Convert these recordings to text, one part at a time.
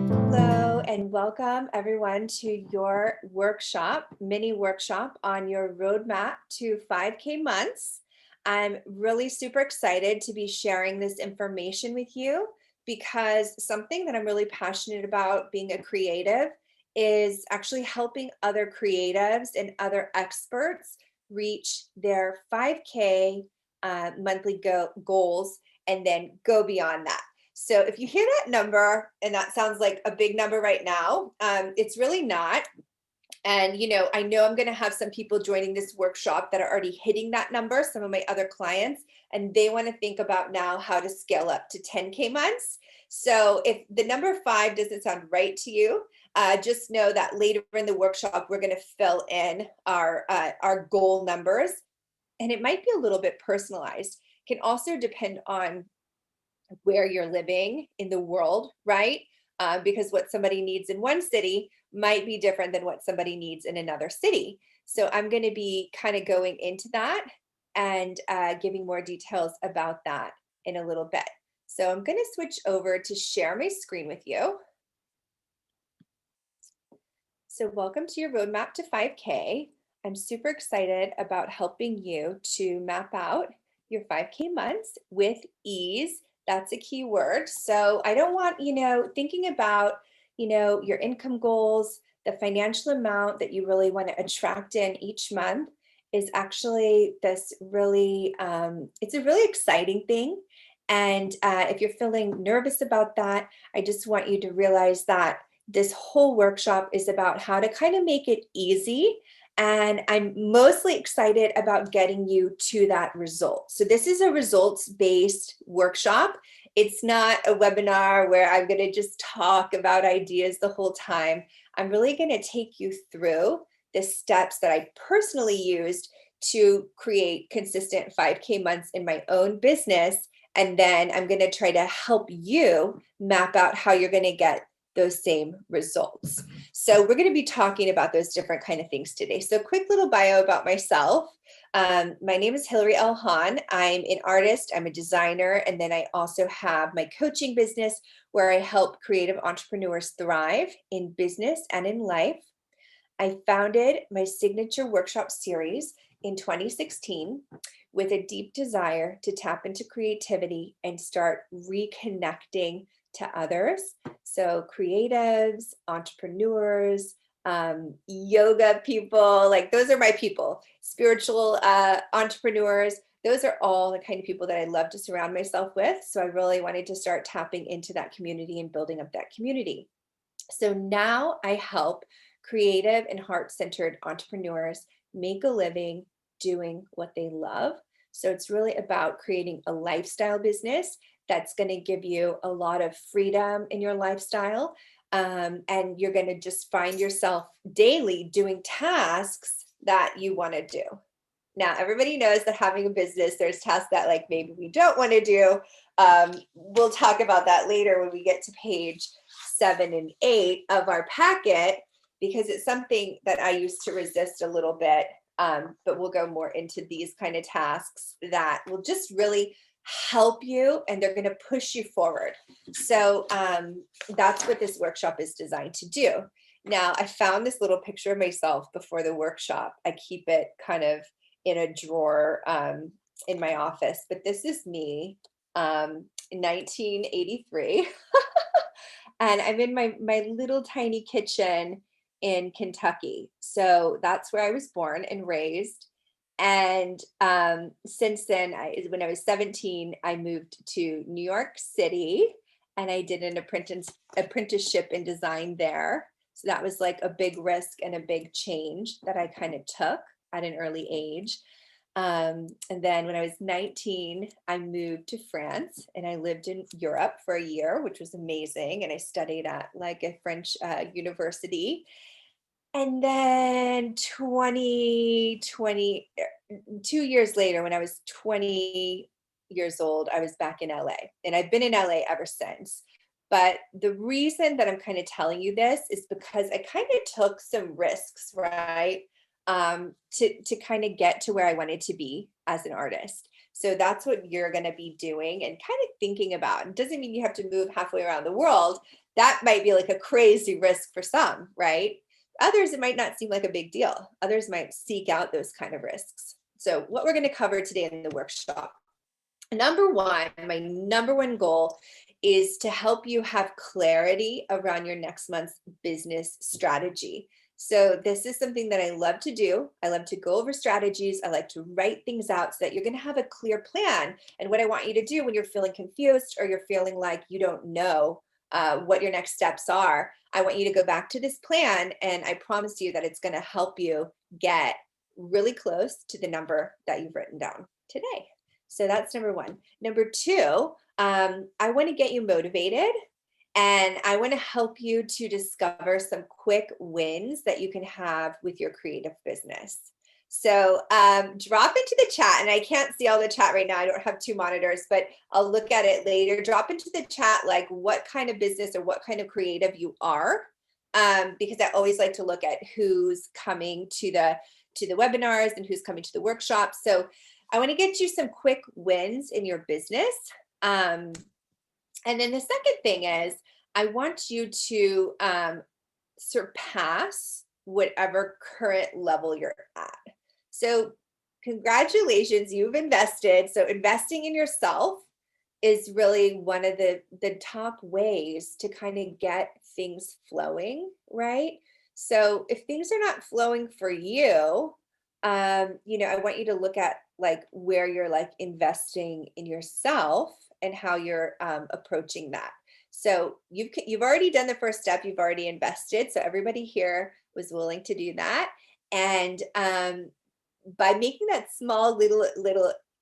Hello and welcome everyone to your mini workshop on your roadmap to 5K months. I'm really super excited to be sharing this information with you because something that I'm really passionate about being a creative is actually helping other creatives and other experts reach their 5K monthly goals and then go beyond that. So if you hear that number and that sounds like a big number right now, it's really not. And I know I'm going to have some people joining this workshop that are already hitting that number, some of my other clients, and they want to think about now how to scale up to 10K months. So if the number 5 doesn't sound right to you, just know that later in the workshop, we're going to fill in our goal numbers, and it might be a little bit personalized. It can also depend on where you're living in the world, right? Because what somebody needs in one city might be different than what somebody needs in another city. So I'm going to be kind of going into that and giving more details about that in a little bit. So I'm going to switch over to share my screen with you. So welcome to your roadmap to 5K. I'm super excited about helping you to map out your 5K months with ease. That's a key word. So I don't want, thinking about, your income goals, the financial amount that you really want to attract in each month is actually this really, it's a really exciting thing. And if you're feeling nervous about that, I just want you to realize that this whole workshop is about how to kind of make it easy. And I'm mostly excited about getting you to that result. So this is a results-based workshop. It's not a webinar where I'm going to just talk about ideas the whole time. I'm really going to take you through the steps that I personally used to create consistent 5K months in my own business. And then I'm going to try to help you map out how you're going to get those same results. So we're going to be talking about those different kind of things today. So quick little bio about myself. My name is Hillary L. Hahn. I'm an artist, I'm a designer, and then I also have my coaching business where I help creative entrepreneurs thrive in business and in life. I founded my signature workshop series in 2016 with a deep desire to tap into creativity and start reconnecting to others. So creatives, entrepreneurs, yoga people, like those are my people, spiritual entrepreneurs. Those are all the kind of people that I love to surround myself with. So I really wanted to start tapping into that community and building up that community. So now I help creative and heart-centered entrepreneurs make a living doing what they love. So it's really about creating a lifestyle business that's going to give you a lot of freedom in your lifestyle. And you're going to just find yourself daily doing tasks that you want to do. Now, everybody knows that having a business, there's tasks that like maybe we don't want to do. We'll talk about that later when we get to page 7 and 8 of our packet, because it's something that I used to resist a little bit. But we'll go more into these kind of tasks that will just really help you and they're going to push you forward. So that's what this workshop is designed to do. Now, I found this little picture of myself before the workshop. I keep it kind of in a drawer in my office, but this is me in 1983. And I'm in my little tiny kitchen in Kentucky. So that's where I was born and raised. And since then, when I was 17, I moved to New York City and I did an apprenticeship in design there. So that was like a big risk and a big change that I kind of took at an early age. And then when I was 19, I moved to France and I lived in Europe for a year, which was amazing. And I studied at like a French university. And then 2 years later, when I was 20 years old, I was back in LA. And I've been in LA ever since. But the reason that I'm kind of telling you this is because I kind of took some risks, right? To kind of get to where I wanted to be as an artist. So that's what you're going to be doing and kind of thinking about. It doesn't mean you have to move halfway around the world. That might be like a crazy risk for some, right? Others, it might not seem like a big deal. Others might seek out those kind of risks. So what we're going to cover today in the workshop, number one, my number one goal is to help you have clarity around your next month's business strategy. So this is something that I love to do. I love to go over strategies. I like to write things out so that you're going to have a clear plan. And what I want you to do when you're feeling confused or you're feeling like you don't know what your next steps are, I want you to go back to this plan, and I promise you that it's going to help you get really close to the number that you've written down today. So that's number one. Number two, I want to get you motivated, and I want to help you to discover some quick wins that you can have with your creative business. So drop into the chat, and I can't see all the chat right now. I don't have two monitors, but I'll look at it later. Drop into the chat like what kind of business or what kind of creative you are, because I always like to look at who's coming to the webinars and who's coming to the workshop. So I want to get you some quick wins in your business. And then the second thing is I want you to surpass whatever current level you're at. So congratulations, you've invested. So investing in yourself is really one of the top ways to kind of get things flowing, right? So if things are not flowing for you, I want you to look at like where you're like investing in yourself and how you're approaching that. So you've already done the first step. You've already invested. So everybody here was willing to do that. And by making that small little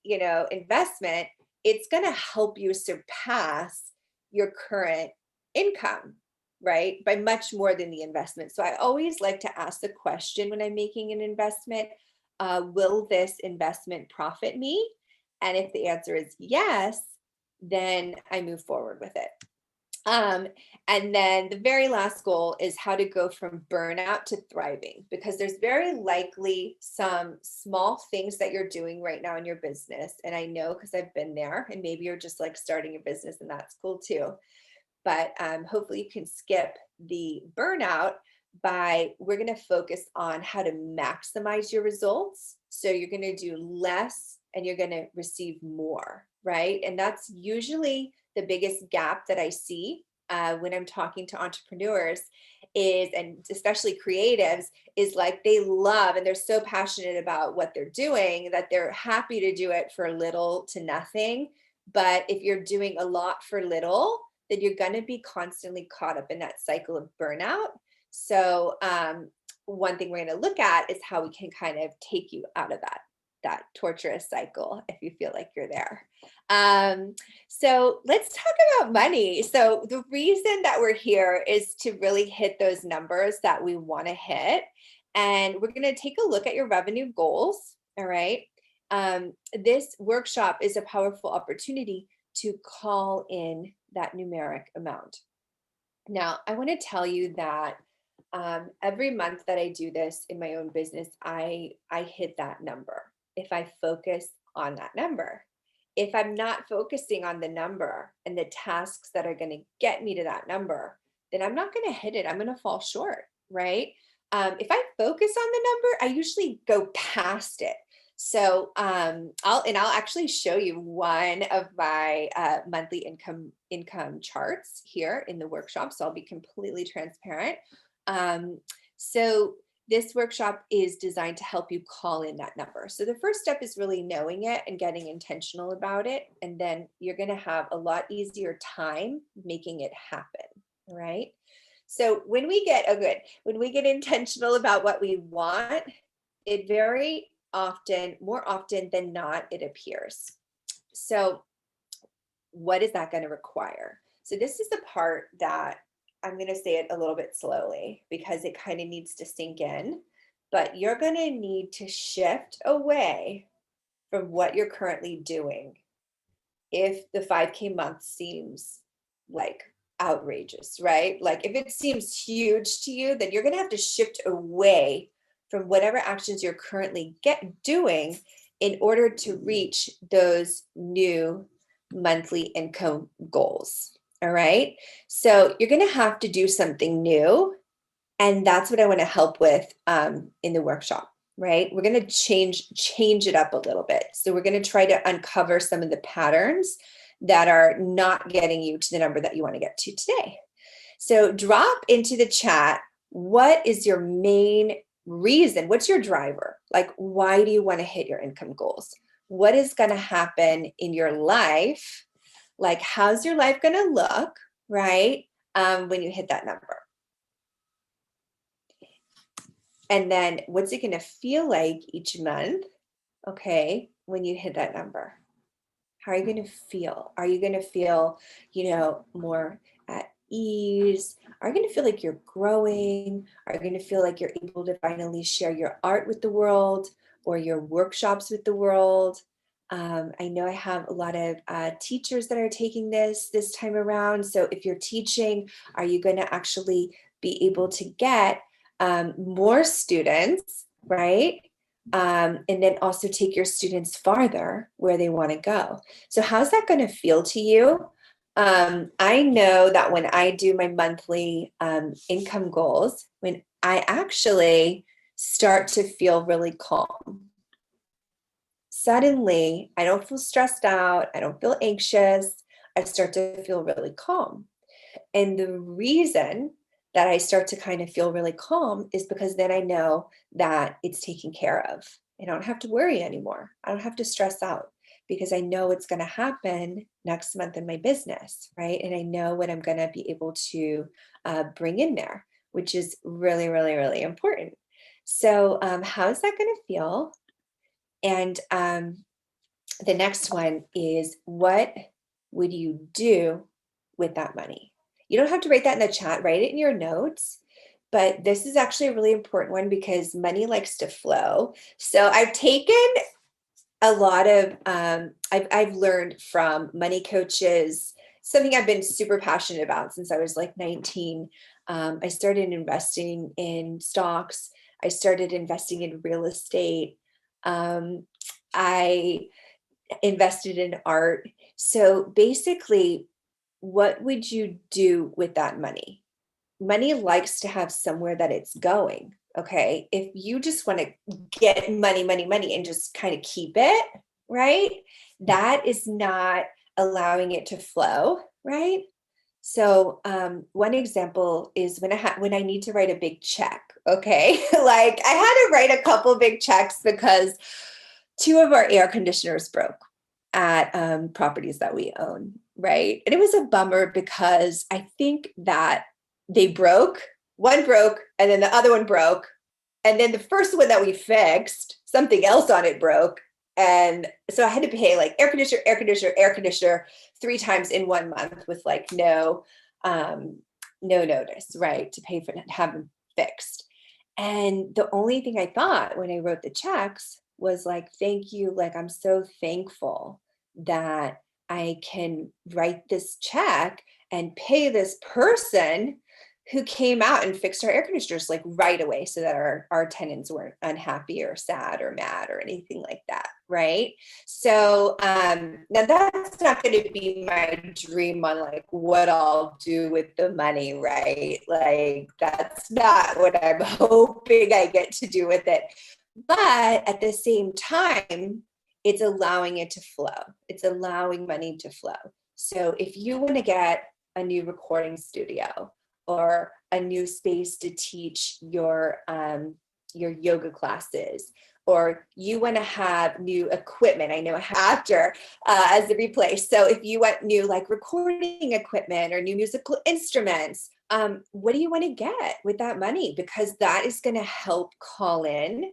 investment, it's going to help you surpass your current income, right? By much more than the investment. So I always like to ask the question when I'm making an investment, will this investment profit me? And if the answer is yes, then I move forward with it. And then the very last goal is how to go from burnout to thriving, because there's very likely some small things that you're doing right now in your business. And I know because I've been there, and maybe you're just like starting a business, and that's cool too. But hopefully you can skip the burnout we're going to focus on how to maximize your results. So you're going to do less and you're going to receive more, right? And that's usually the biggest gap that I see when I'm talking to entrepreneurs and especially creatives, is like they love and they're so passionate about what they're doing that they're happy to do it for little to nothing. But if you're doing a lot for little, then you're going to be constantly caught up in that cycle of burnout. So one thing we're going to look at is how we can kind of take you out of that torturous cycle if you feel like you're there. So let's talk about money. So the reason that we're here is to really hit those numbers that we want to hit. And we're going to take a look at your revenue goals. All right. This workshop is a powerful opportunity to call in that numeric amount. Now, I want to tell you that every month that I do this in my own business, I hit that number if I focus on that number. If I'm not focusing on the number and the tasks that are going to get me to that number, then I'm not going to hit it. I'm going to fall short, right? If I focus on the number, I usually go past it. So I'll actually show you one of my monthly income charts here in the workshop. So I'll be completely transparent. So this workshop is designed to help you call in that number. So the first step is really knowing it and getting intentional about it. And then you're going to have a lot easier time making it happen. All right. So when we get intentional about what we want, it very often, more often than not, it appears. So what is that going to require? So this is the part that I'm going to say it a little bit slowly because it kind of needs to sink in, but you're going to need to shift away from what you're currently doing if the 5K month seems like outrageous, right? Like if it seems huge to you, then you're going to have to shift away from whatever actions you're currently doing in order to reach those new monthly income goals. All right. So you're going to have to do something new. And that's what I want to help with in the workshop, right? We're going to change it up a little bit. So we're going to try to uncover some of the patterns that are not getting you to the number that you want to get to today. So drop into the chat, what is your main reason? What's your driver? Like, why do you want to hit your income goals? What is going to happen in your life? Like, how's your life going to look, right? When you hit that number. And then what's it going to feel like each month, okay, when you hit that number? How are you going to feel? Are you going to feel, more at ease? Are you going to feel like you're growing? Are you going to feel like you're able to finally share your art with the world or your workshops with the world? I know I have a lot of teachers that are taking this time around. So if you're teaching, are you going to actually be able to get more students, right? And then also take your students farther where they want to go. So how's that going to feel to you? I know that when I do my monthly income goals, when I actually start to feel really calm, suddenly I don't feel stressed out. I don't feel anxious. I start to feel really calm. And the reason that I start to kind of feel really calm is because then I know that it's taken care of. I don't have to worry anymore. I don't have to stress out because I know what's going to happen next month in my business, right? And I know what I'm going to be able to bring in there, which is really, really, really important. So, how is that going to feel? And the next one is, what would you do with that money? You don't have to write that in the chat, write it in your notes. But this is actually a really important one because money likes to flow. So I've taken a lot of, I've learned from money coaches, something I've been super passionate about since I was like 19. I started investing in stocks. I started investing in real estate. I invested in art. So basically, what would you do with that money? Money likes to have somewhere that it's going. Okay. If you just want to get money, money, money, and just kind of keep it, right? That is not allowing it to flow, right? So one example is when I need to write a big check. Okay, like I had to write a couple big checks because two of our air conditioners broke at properties that we own, right? And it was a bummer because I think that they broke, one broke, and then the other one broke. And then the first one that we fixed, something else on it broke. And so I had to pay like air conditioner, air conditioner, air conditioner 3 times in 1 month with like no notice, right? To pay for it, have them fixed. And the only thing I thought when I wrote the checks was like, thank you. Like, I'm so thankful that I can write this check and pay this person who came out and fixed our air conditioners like right away so that our tenants weren't unhappy or sad or mad or anything like that. Right. So now that's not going to be my dream on like what I'll do with the money. Right. Like that's not what I'm hoping I get to do with it. But at the same time, it's allowing it to flow. It's allowing money to flow. So if you want to get a new recording studio or a new space to teach your yoga classes, or you want to have new equipment, I know after as a replace. So if you want new like recording equipment or new musical instruments, what do you want to get with that money? Because that is going to help call in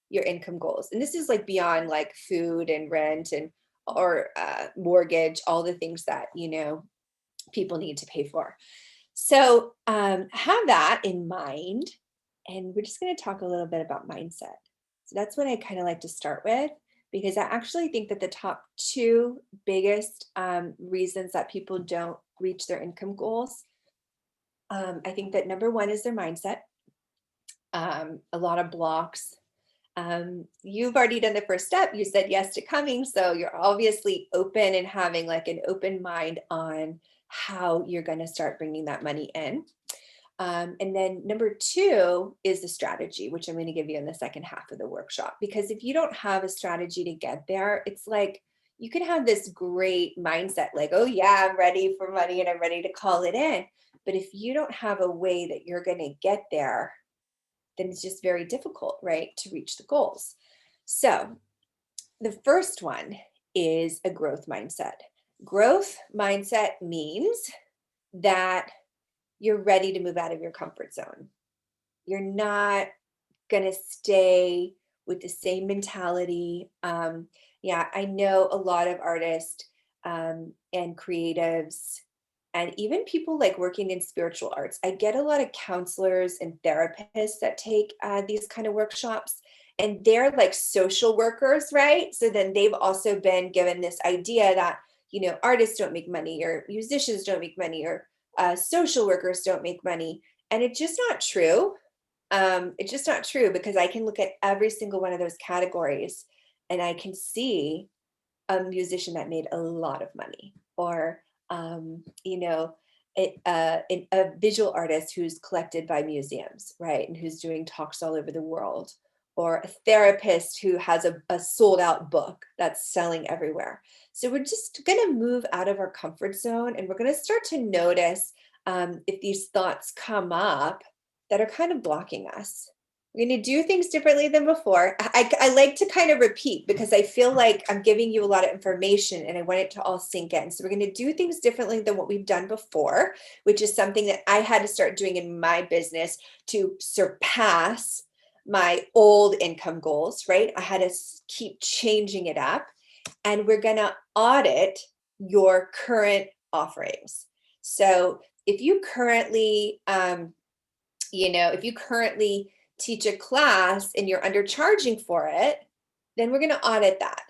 your income goals. And this is like beyond like food and rent and or mortgage, all the things that people need to pay for. So have that in mind. And we're just going to talk a little bit about mindset. So that's what I kind of like to start with, because I actually think that the top two biggest reasons that people don't reach their income goals, I think that number one is their mindset. A lot of blocks You've already done the first step. You said yes to coming. So you're obviously open and having like an open mind on how you're going to start bringing that money in. And then number two is the strategy, which I'm going to give you in the second half of the workshop. Because if you don't have a strategy to get there, it's like you can have this great mindset like, oh, yeah, I'm ready for money and I'm ready to call it in. But if you don't have a way that you're going to get there, then it's just very difficult, right, to reach the goals. So the first one is a growth mindset. Growth mindset means that you're ready to move out of your comfort zone. You're not going to stay with the same mentality. Yeah, I know a lot of artists and creatives, and even people like working in spiritual arts. I get a lot of counselors and therapists that take these kind of workshops, and they're like social workers, right? So then they've also been given this idea that, artists don't make money, or musicians don't make money, or social workers don't make money. And it's just not true. It's just not true, because I can look at every single one of those categories and I can see a musician that made a lot of money, or a visual artist who's collected by museums, right, and who's doing talks all over the world, or a therapist who has a sold out book that's selling everywhere. So we're just going to move out of our comfort zone, and we're going to start to notice if these thoughts come up that are kind of blocking us. We're going to do things differently than before. I like to kind of repeat, because I feel like I'm giving you a lot of information and I want it to all sink in. So we're going to do things differently than what we've done before, which is something that I had to start doing in my business to surpass my old income goals, right? I had to keep changing it up, and we're going to audit your current offerings. So if you currently, if you currently teach a class and you're undercharging for it, then we're going to audit that.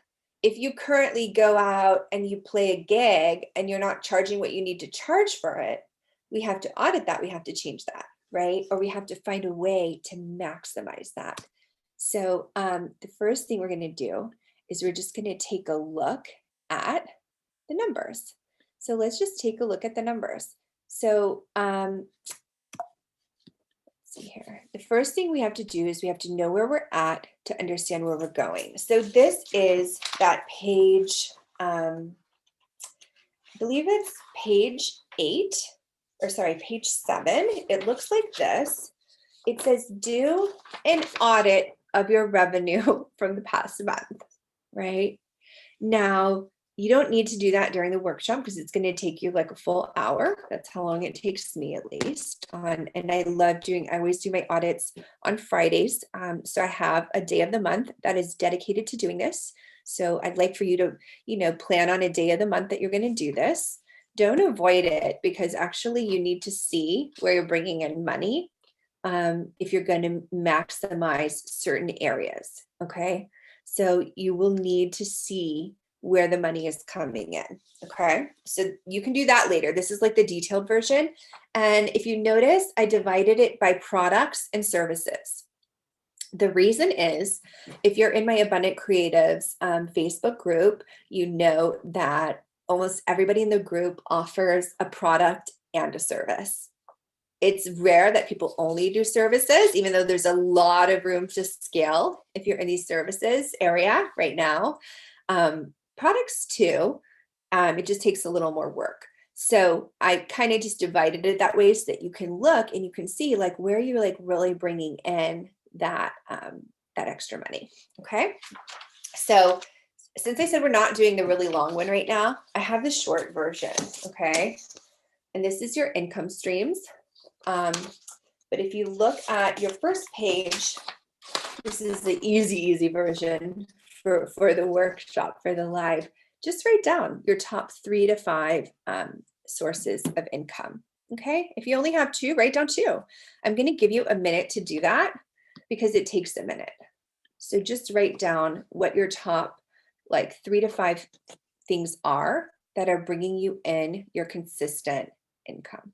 If you currently go out and you play a gig and you're not charging what you need to charge for it, we have to audit that. We have to change that, right? Or we have to find a way to maximize that. So the first thing we're going to do is we're just going to take a look at the numbers. So let's just take a look at the numbers. So see here. The first thing we have to do is we have to know where we're at to understand where we're going. So this is that page, I believe it's page 8, or sorry, page 7. It looks like this. It says do an audit of your revenue from the past month, right? Now, you don't need to do that during the workshop, because it's going to take you like a full hour. That's how long it takes me, at least. And I always do my audits on Fridays. So I have a day of the month that is dedicated to doing this. So I'd like for you to, plan on a day of the month that you're going to do this. Don't avoid it, because actually you need to see where you're bringing in money if you're going to maximize certain areas. Okay. So you will need to see where the money is coming in. Okay. So you can do that later. This is like the detailed version. And if you notice, I divided it by products and services. The reason is, if you're in my Abundant Creatives Facebook group, you know that almost everybody in the group offers a product and a service. It's rare that people only do services, even though there's a lot of room to scale if you're in these services area right now. Products too, it just takes a little more work. So I kind of just divided it that way, so that you can look and you can see like where you're like really bringing in that extra money. Okay. So since I said we're not doing the really long one right now, I have the short version. Okay. And this is your income streams. But if you look at your first page, this is the easy version for the workshop, for the live. Just write down your top 3 to 5 sources of income. Okay. If you only have 2, write down 2. I'm going to give you a minute to do that, because it takes a minute. So just write down what your top like 3 to 5 things are that are bringing you in your consistent income.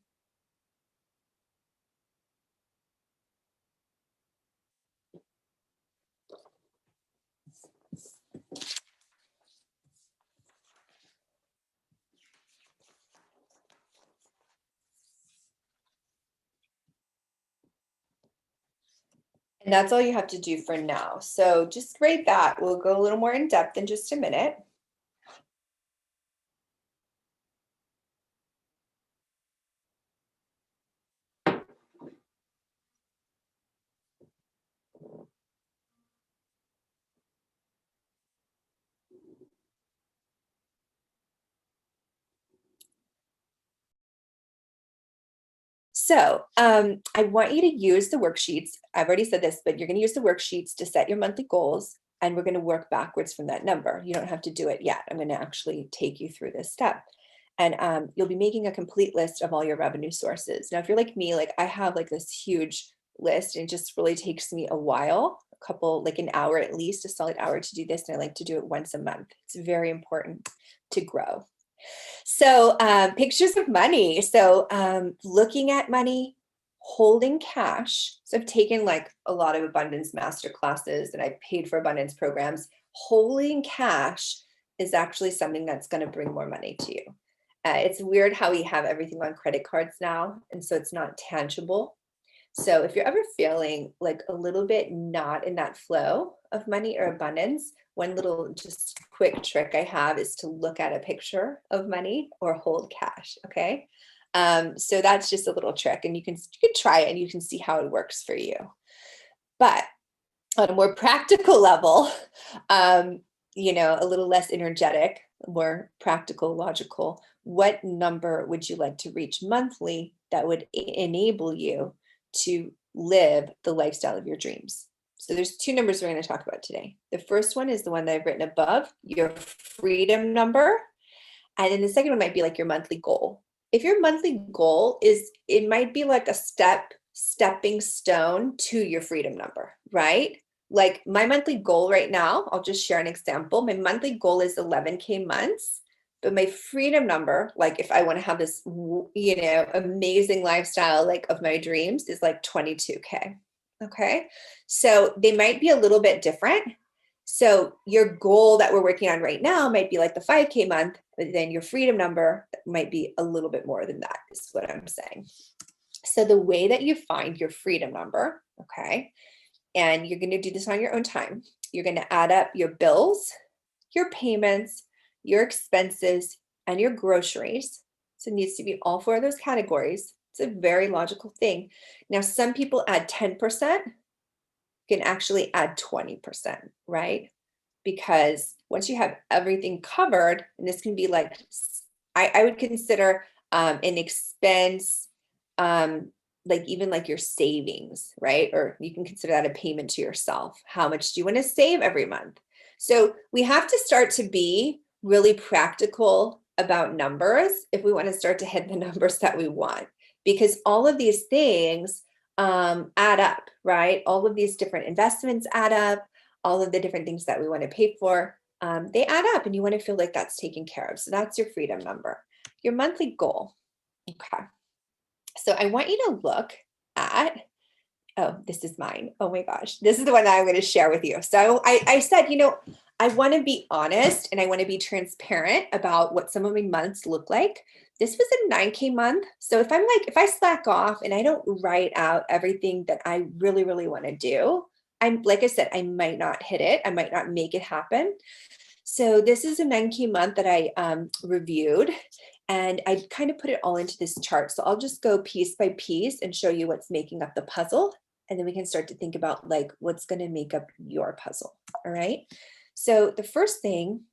And that's all you have to do for now. So just write that. We'll go a little more in depth in just a minute. So I want you to use the worksheets. I've already said this, but you're going to use the worksheets to set your monthly goals, and we're going to work backwards from that number. You don't have to do it yet. I'm going to actually take you through this step. And you'll be making a complete list of all your revenue sources. Now, if you're like me, like I have like this huge list, and it just really takes me a while, a couple, like an hour at least, a solid hour to do this. And I like to do it once a month. It's very important to grow. So, pictures of money. So, looking at money, holding cash. So, I've taken like a lot of abundance master classes and I paid for abundance programs. Holding cash is actually something that's going to bring more money to you. It's weird how we have everything on credit cards now, and so it's not tangible. So if you're ever feeling like a little bit not in that flow of money or abundance, one little just quick trick I have is to look at a picture of money or hold cash. Okay. So that's just a little trick, and you can try it and you can see how it works for you. But on a more practical level, um, a little less energetic, more practical, logical, what number would you like to reach monthly that would enable you to live the lifestyle of your dreams? So there's two numbers we're going to talk about today. The first one is the one that I've written above, your freedom number. And then the second one might be like your monthly goal. If your monthly goal is, it might be like a stepping stone to your freedom number, right? Like my monthly goal right now, I'll just share an example. My monthly goal is 11K months, but my freedom number, like if I want to have this, amazing lifestyle, like of my dreams, is like 22K. Okay. So they might be a little bit different. So your goal that we're working on right now might be like the 5K month, but then your freedom number might be a little bit more than that, is what I'm saying. So the way that you find your freedom number, okay, and you're going to do this on your own time, you're going to add up your bills, your payments, your expenses, and your groceries. So it needs to be all four of those categories. It's a very logical thing. Now, some people add 10%, can actually add 20%, right? Because once you have everything covered, and this can be like, I would consider an expense, like even like your savings, right? Or you can consider that a payment to yourself. How much do you want to save every month? So we have to start to be really practical about numbers if we want to start to hit the numbers that we want, because all of these things add up, right? All of these different investments add up, all of the different things that we want to pay for, they add up, and you want to feel like that's taken care of. So that's your freedom number, your monthly goal. Okay. So I want you to look at, oh, this is mine. Oh my gosh. This is the one that I'm going to share with you. So I said, I want to be honest and I want to be transparent about what some of my months look like. This was a 9K month. So if I slack off and I don't write out everything that I really, really want to do, like I said, I might not hit it. I might not make it happen. So this is a 9K month that I reviewed, and I kind of put it all into this chart. So I'll just go piece by piece and show you what's making up the puzzle. And then we can start to think about like what's going to make up your puzzle. All right. So the first thing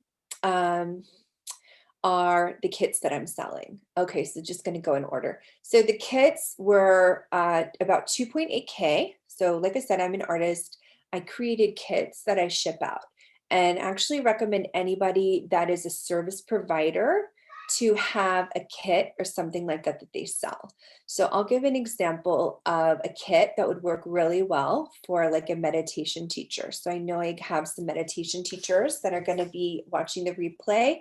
are the kits that I'm selling. Okay, so just going to go in order. So the kits were about 2.8K. So like I said, I'm an artist. I created kits that I ship out, and actually recommend anybody that is a service provider to have a kit or something like that that they sell. So I'll give an example of a kit that would work really well for like a meditation teacher. So I know I have some meditation teachers that are going to be watching the replay,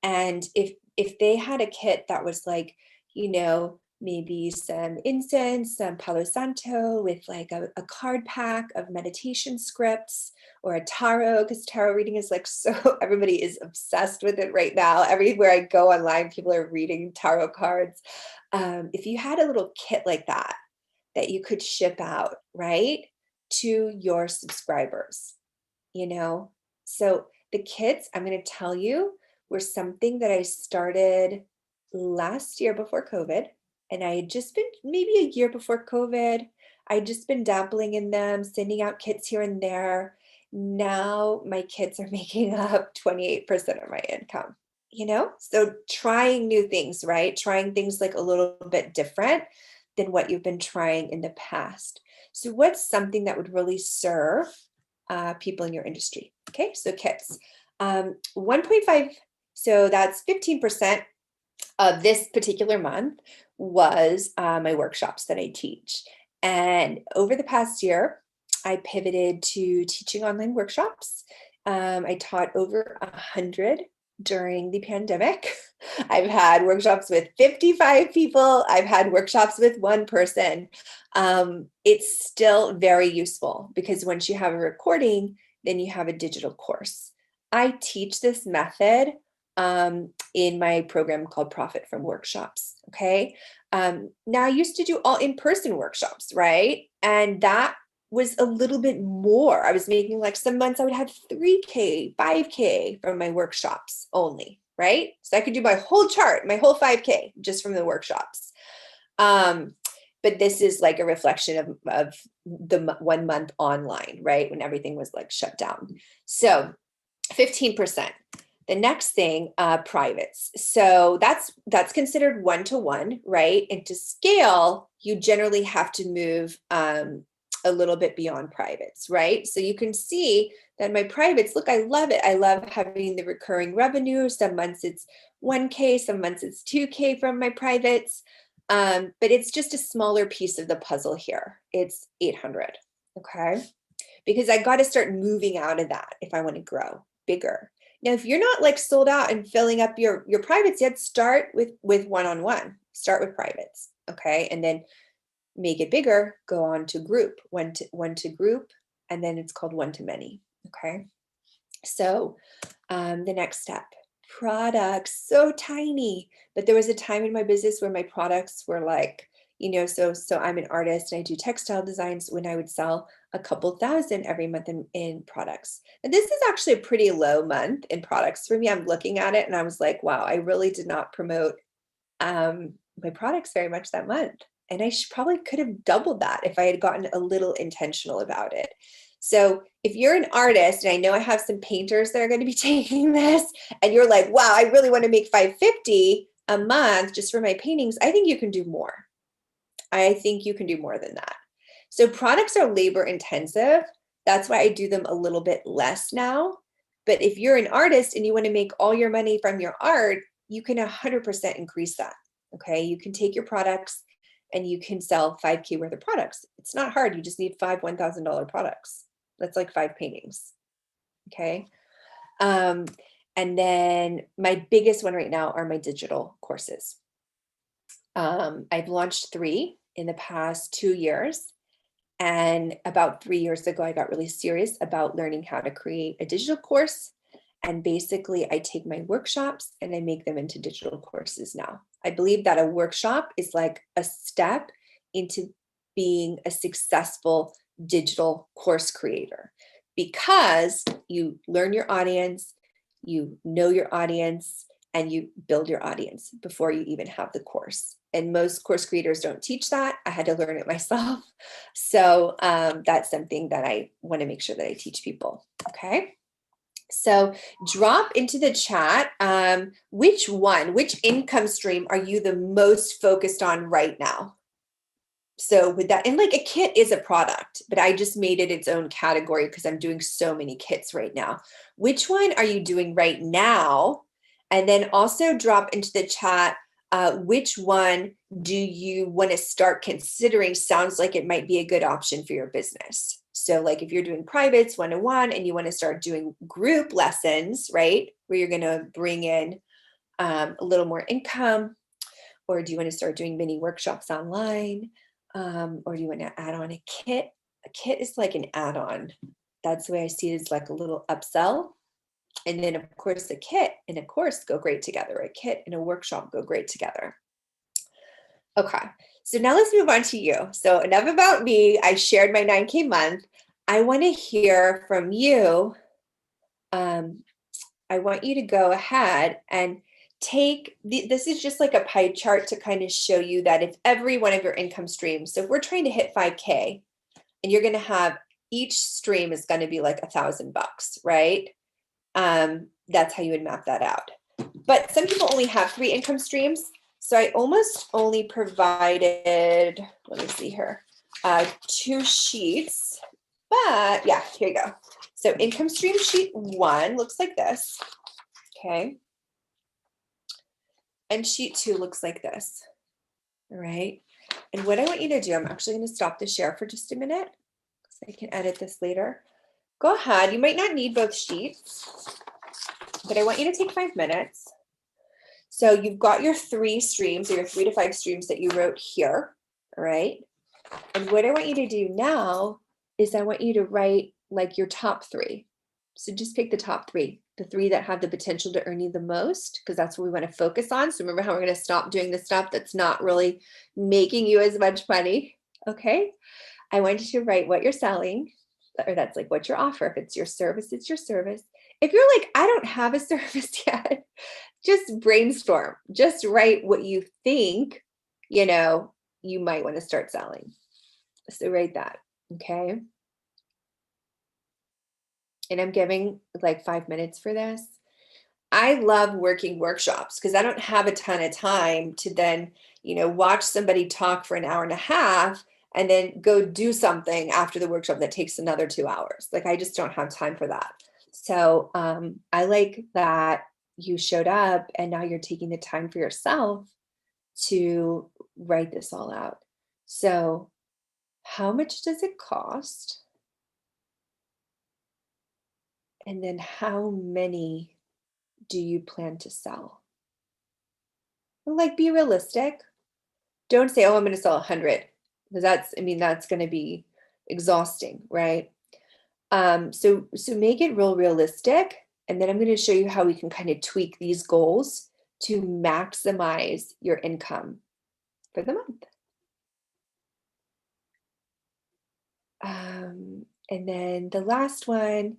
and if they had a kit that was like, maybe some incense, some Palo Santo with like a card pack of meditation scripts, or a tarot, because tarot reading is like so, everybody is obsessed with it right now. Everywhere I go online, people are reading tarot cards. If you had a little kit like that, that you could ship out, right? to your subscribers, you know? So the kits, I'm going to tell you, were something that I started last year before COVID. And I had just been maybe a year before COVID. I'd just been dabbling in them, sending out kits here and there. Now my kits are making up 28% of my income, you know? So trying new things, right? Trying things like a little bit different than what you've been trying in the past. So what's something that would really serve people in your industry? Okay, so kits. 1.5, so that's 15% of this particular month was my workshops that I teach. And over the past year, I pivoted to teaching online workshops. I taught over 100 during the pandemic. I've had workshops with 55 people. I've had workshops with one person. It's still very useful because once you have a recording, then you have a digital course. I teach this method in my program called Profit from Workshops. Okay. Now I used to do all in-person workshops, right? And that was a little bit more. I was making like some months I would have 3K, 5K from my workshops only, right? So I could do my whole chart, my whole 5K just from the workshops. But this is like a reflection of the 1 month online, right? When everything was like shut down. So 15%. The next thing, privates. So that's considered one-to-one, right? And to scale, you generally have to move a little bit beyond privates, right? So you can see that my privates, look, I love it. I love having the recurring revenue. Some months it's 1K, some months it's 2K from my privates. But it's just a smaller piece of the puzzle here. It's 800, okay? Because I got to start moving out of that if I want to grow bigger. Now, if you're not like sold out and filling up your privates yet, start with one-on-one, start with privates, okay? And then make it bigger, go on to group, one to group, and then it's called one to many, okay? So the next step, products, so tiny, but there was a time in my business where my products were like, so I'm an artist and I do textile designs when I would sell a couple thousand every month in products. And this is actually a pretty low month in products for me. I'm looking at it and I was like, wow, I really did not promote my products very much that month. And I probably could have doubled that if I had gotten a little intentional about it. So if you're an artist, and I know I have some painters that are going to be taking this, and you're like, wow, I really want to make $550 a month just for my paintings, I think you can do more. I think you can do more than that. So products are labor intensive. That's why I do them a little bit less now. But if you're an artist and you want to make all your money from your art, you can 100% increase that. Okay. You can take your products and you can sell 5K worth of products. It's not hard. You just need 5 $1,000 products. That's like 5 paintings. Okay. And then my biggest one right now are my digital courses. I've launched 3 in the past 2 years. And about 3 years ago, I got really serious about learning how to create a digital course. And basically, I take my workshops and I make them into digital courses now. I believe that a workshop is like a step into being a successful digital course creator because you learn your audience, you know your audience, and you build your audience before you even have the course. And most course creators don't teach that. I had to learn it myself. So that's something that I want to make sure that I teach people. Okay. So drop into the chat, which income stream are you the most focused on right now? So with that, and like a kit is a product, but I just made it its own category because I'm doing so many kits right now. Which one are you doing right now? And then also drop into the chat, which one do you want to start considering? Sounds like it might be a good option for your business. So like if you're doing privates, one-on-one, and you want to start doing group lessons, right? Where you're going to bring in a little more income, or do you want to start doing mini workshops online? Or do you want to add on a kit? A kit is like an add-on. That's the way I see it, as like a little upsell. And then of course a kit and a course go great together. A kit and a workshop go great together. Okay, so now let's move on to you. So enough about me. I shared my 9K month. I want to hear from you. I want you to go ahead and this is just like a pie chart to kind of show you that if every one of your income streams, so if we're trying to hit 5K and you're going to have each stream is going to be like $1,000, right? That's how you would map that out. But some people only have 3 income streams. So I almost only provided, let me see here, 2 sheets, but yeah, here you go. So income stream sheet 1 looks like this, okay? And sheet 2 looks like this, all right? And what I want you to do, I'm actually gonna stop the share for just a minute so I can edit this later. Go ahead, you might not need both sheets, but I want you to take 5 minutes. So you've got your 3 streams, or your 3 to 5 streams that you wrote here, all right? And what I want you to do now is I want you to write like your top 3. So just pick the top 3, the 3 that have the potential to earn you the most, because that's what we want to focus on. So remember how we're going to stop doing the stuff that's not really making you as much money, okay? I want you to write what you're selling, or that's like what your offer. If it's your service, it's your service. If you're like, I don't have a service yet, just brainstorm. Just write what you think, you might want to start selling. So write that, okay? And I'm giving like 5 minutes for this. I love working workshops because I don't have a ton of time to then, watch somebody talk for an hour and a half and then go do something after the workshop that takes another 2 hours. Like I just don't have time for that. So I like that you showed up and now you're taking the time for yourself to write this all out. So how much does it cost? And then how many do you plan to sell? Like be realistic. Don't say, oh, I'm going to sell 100, because that's going to be exhausting, right? So make it real realistic. And then I'm going to show you how we can kind of tweak these goals to maximize your income for the month. And then the last one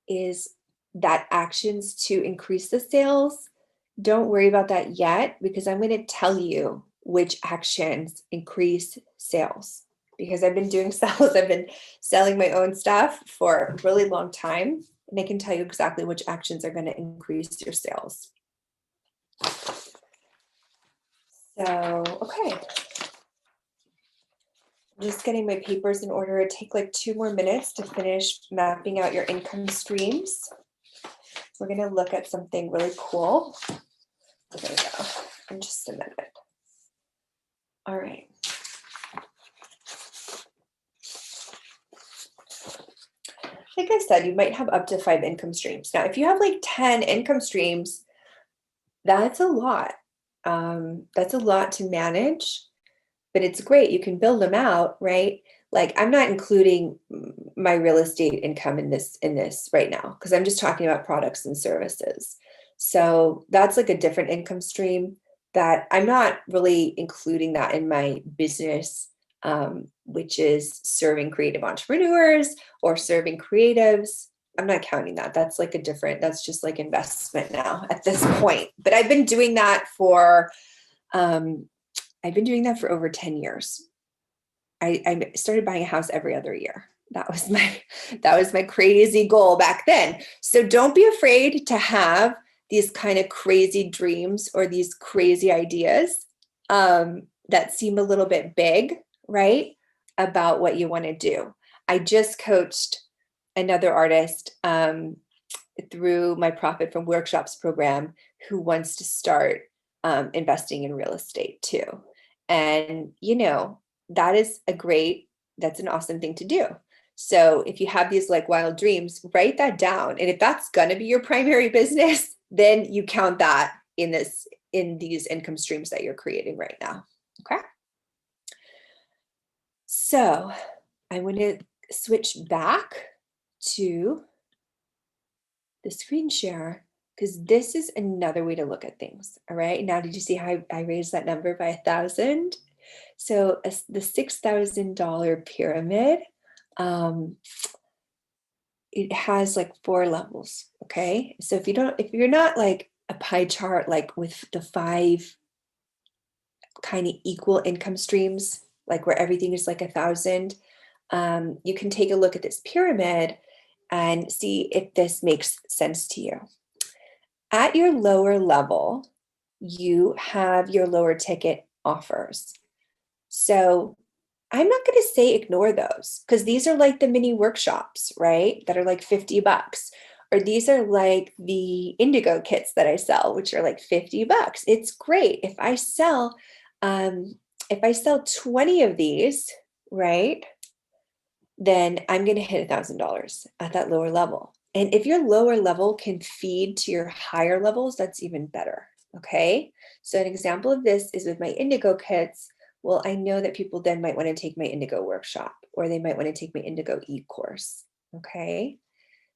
is that actions to increase the sales. Don't worry about that yet, because I'm going to tell you which actions increase sales, because I've been doing sales. I've been selling my own stuff for a really long time, and I can tell you exactly which actions are going to increase your sales. So, okay. I'm just getting my papers in order. It'd take like 2 more minutes to finish mapping out your income streams. We're going to look at something really cool. There we go. In just a minute. All right. Like I said, you might have up to 5 income streams. Now, if you have like 10 income streams, that's a lot. That's a lot to manage, but it's great. You can build them out, right? Like I'm not including my real estate income in this right now, because I'm just talking about products and services. So that's like a different income stream that I'm not really including that in my business, which is serving creative entrepreneurs or serving creatives. I'm not counting that. That's like that's just like investment now at this point. But I've been doing that for over 10 years. I started buying a house every other year. That was my crazy goal back then. So don't be afraid to have these kind of crazy dreams or these crazy ideas that seem a little bit big, right? About what you want to do. I just coached another artist through my Profit from Workshops program who wants to start investing in real estate too. And, that's an awesome thing to do. So if you have these like wild dreams, write that down. And if that's going to be your primary business, then you count that in these income streams that you're creating right now. Okay. So I'm going to switch back to the screen share, because this is another way to look at things. All right. Now, did you see how I raised that number by 1,000? So the $6,000 pyramid, it has like 4 levels. Okay. So if you're not like a pie chart, like with the 5 kind of equal income streams, like where everything is like 1,000, you can take a look at this pyramid and see if this makes sense to you. At your lower level, you have your lower ticket offers. So I'm not going to say ignore those because these are like the mini workshops, right? That are like 50 bucks. Or these are like the indigo kits that I sell, which are like 50 bucks. It's great. Um, if I sell 20 of these, right, then I'm going to hit $1,000 at that lower level. And if your lower level can feed to your higher levels, that's even better. Okay. So an example of this is with my indigo kits. Well, I know that people then might want to take my indigo workshop, or they might want to take my indigo e-course. Okay.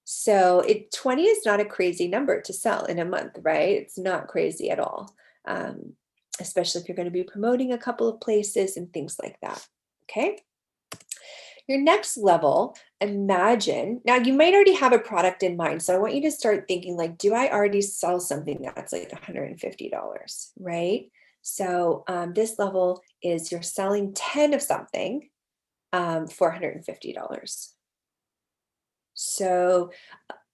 So 20 is not a crazy number to sell in a month, right? It's not crazy at all. Um, Especially if you're going to be promoting a couple of places and things like that. Okay. Your next level, imagine, now you might already have a product in mind. So I want you to start thinking like, do I already sell something that's like $150, right? So this level is you're selling 10 of something for $150. So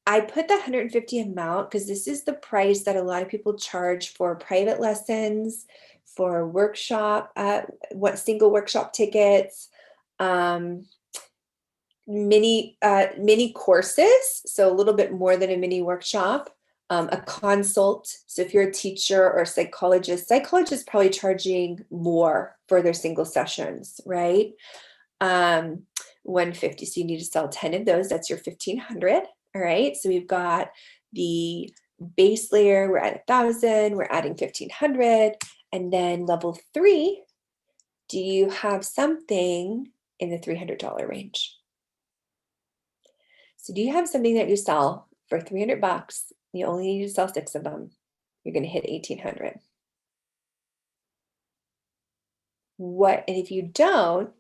I put the 150 amount because this is the price that a lot of people charge for private lessons, for workshop, what single workshop tickets, um, mini courses, so a little bit more than a mini workshop, a consult. So if you're a teacher or a psychologists probably charging more for their single sessions, right? 150. So you need to sell 10 of those. That's your 1,500. All right. So we've got the base layer. We're at 1,000. We're adding 1,500. And then level 3, do you have something in the $300 range? So do you have something that you sell for 300 bucks? You only need to sell 6 of them. You're going to hit 1,800. And if you don't,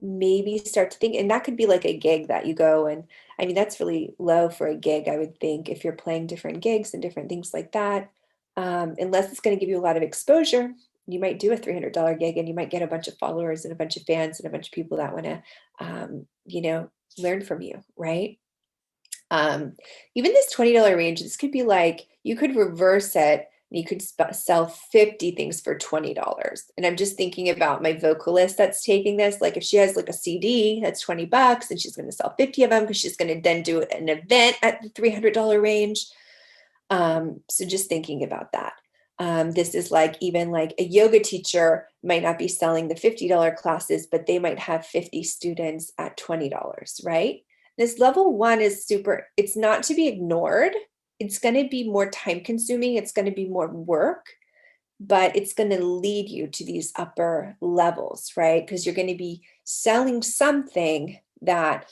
maybe start to think, and that could be like a gig that you go, and I mean, that's really low for a gig, I would think, if you're playing different gigs and different things like that. Unless it's going to give you a lot of exposure, you might do a $300 gig and you might get a bunch of followers and a bunch of fans and a bunch of people that want to, learn from you, right? Even this $20 range, this could be like, you could reverse it and you could sell 50 things for $20. And I'm just thinking about my vocalist that's taking this. Like if she has like a CD, that's 20 bucks and she's going to sell 50 of them because she's going to then do an event at the $300 range. So just thinking about that. This is like even like a yoga teacher might not be selling the $50 classes, but they might have 50 students at $20, right? This level 1 is it's not to be ignored. It's going to be more time consuming. It's going to be more work, but it's going to lead you to these upper levels, right? Because you're going to be selling something that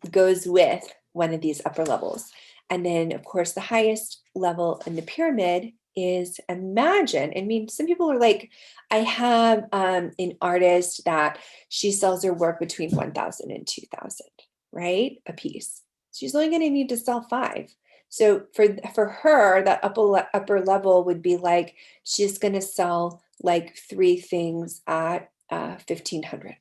goes with one of these upper levels. And then, of course, the highest level in the pyramid is imagine. I mean, some people are like, I have an artist that she sells her work between 1,000 and 2,000, right? A piece. She's only going to need to sell 5. So for her, that upper level would be like she's going to sell like 3 things at 1,500.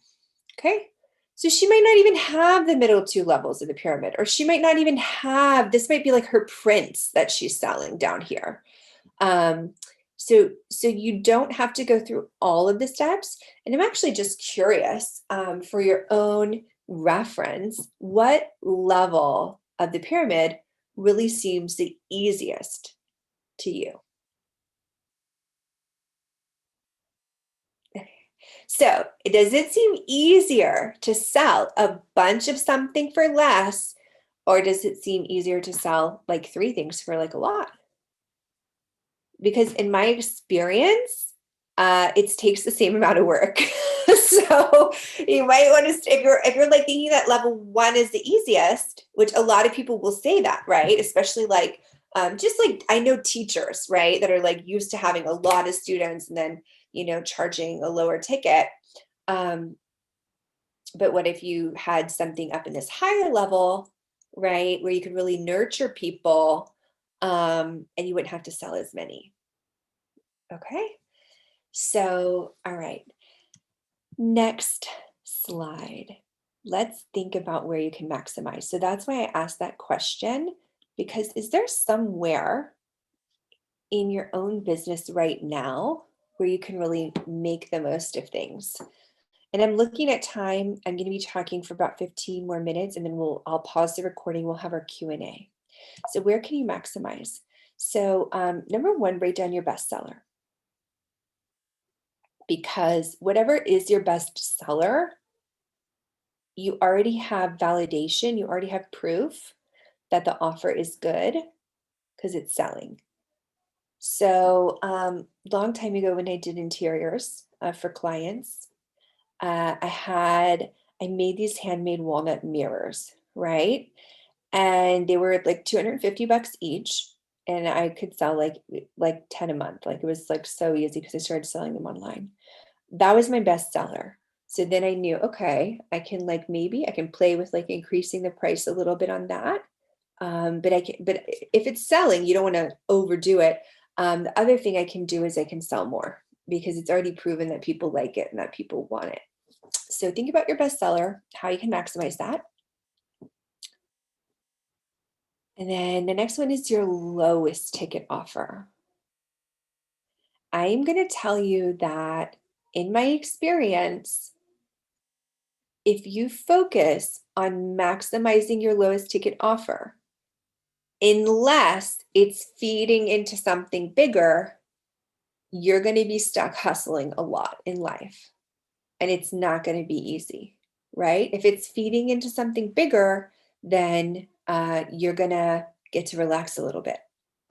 Okay. So she might not even have the middle 2 levels of the pyramid, or she might not even have, this might be like her prints that she's selling down here. So you don't have to go through all of the steps. And I'm actually just curious, for your own reference, what level of the pyramid really seems the easiest to you? So does it seem easier to sell a bunch of something for less, or does it seem easier to sell like 3 things for like a lot? Because in my experience, it takes the same amount of work. So you might want to, if you're like thinking that level 1 is the easiest, which a lot of people will say that, right? Especially like, just like I know teachers, right, that are like used to having a lot of students and then, charging a lower ticket. But what if you had something up in this higher level right? Where you could really nurture people, and you wouldn't have to sell as many. Okay. So, all right. Next slide. Let's think about where you can maximize. So that's why I asked that question, because is there somewhere in your own business right now where you can really make the most of things? And I'm looking at time. I'm going to be talking for about 15 more minutes, and then I'll pause the recording. We'll have our Q&A. So where can you maximize? So number one, write down your bestseller, because whatever is your best seller, you already have validation, you already have proof that the offer is good because it's selling. So long time ago when I did interiors for clients, I made these handmade walnut mirrors, right? And they were like 250 bucks each. And I could sell like 10 a month. Like it was like so easy because I started selling them online. That was my best seller. So then I knew, okay, I can maybe I can play with increasing the price a little bit on that. But if it's selling, you don't want to overdo it. The other thing I can do is I can sell more because it's already proven that people like it and that people want it. So think about your bestseller, how you can maximize that. And then the next one is your lowest ticket offer. I'm going to tell you that in my experience, if you focus on maximizing your lowest ticket offer, unless it's feeding into something bigger, you're going to be stuck hustling a lot in life. And it's not going to be easy, right? If it's feeding into something bigger, then you're going to get to relax a little bit.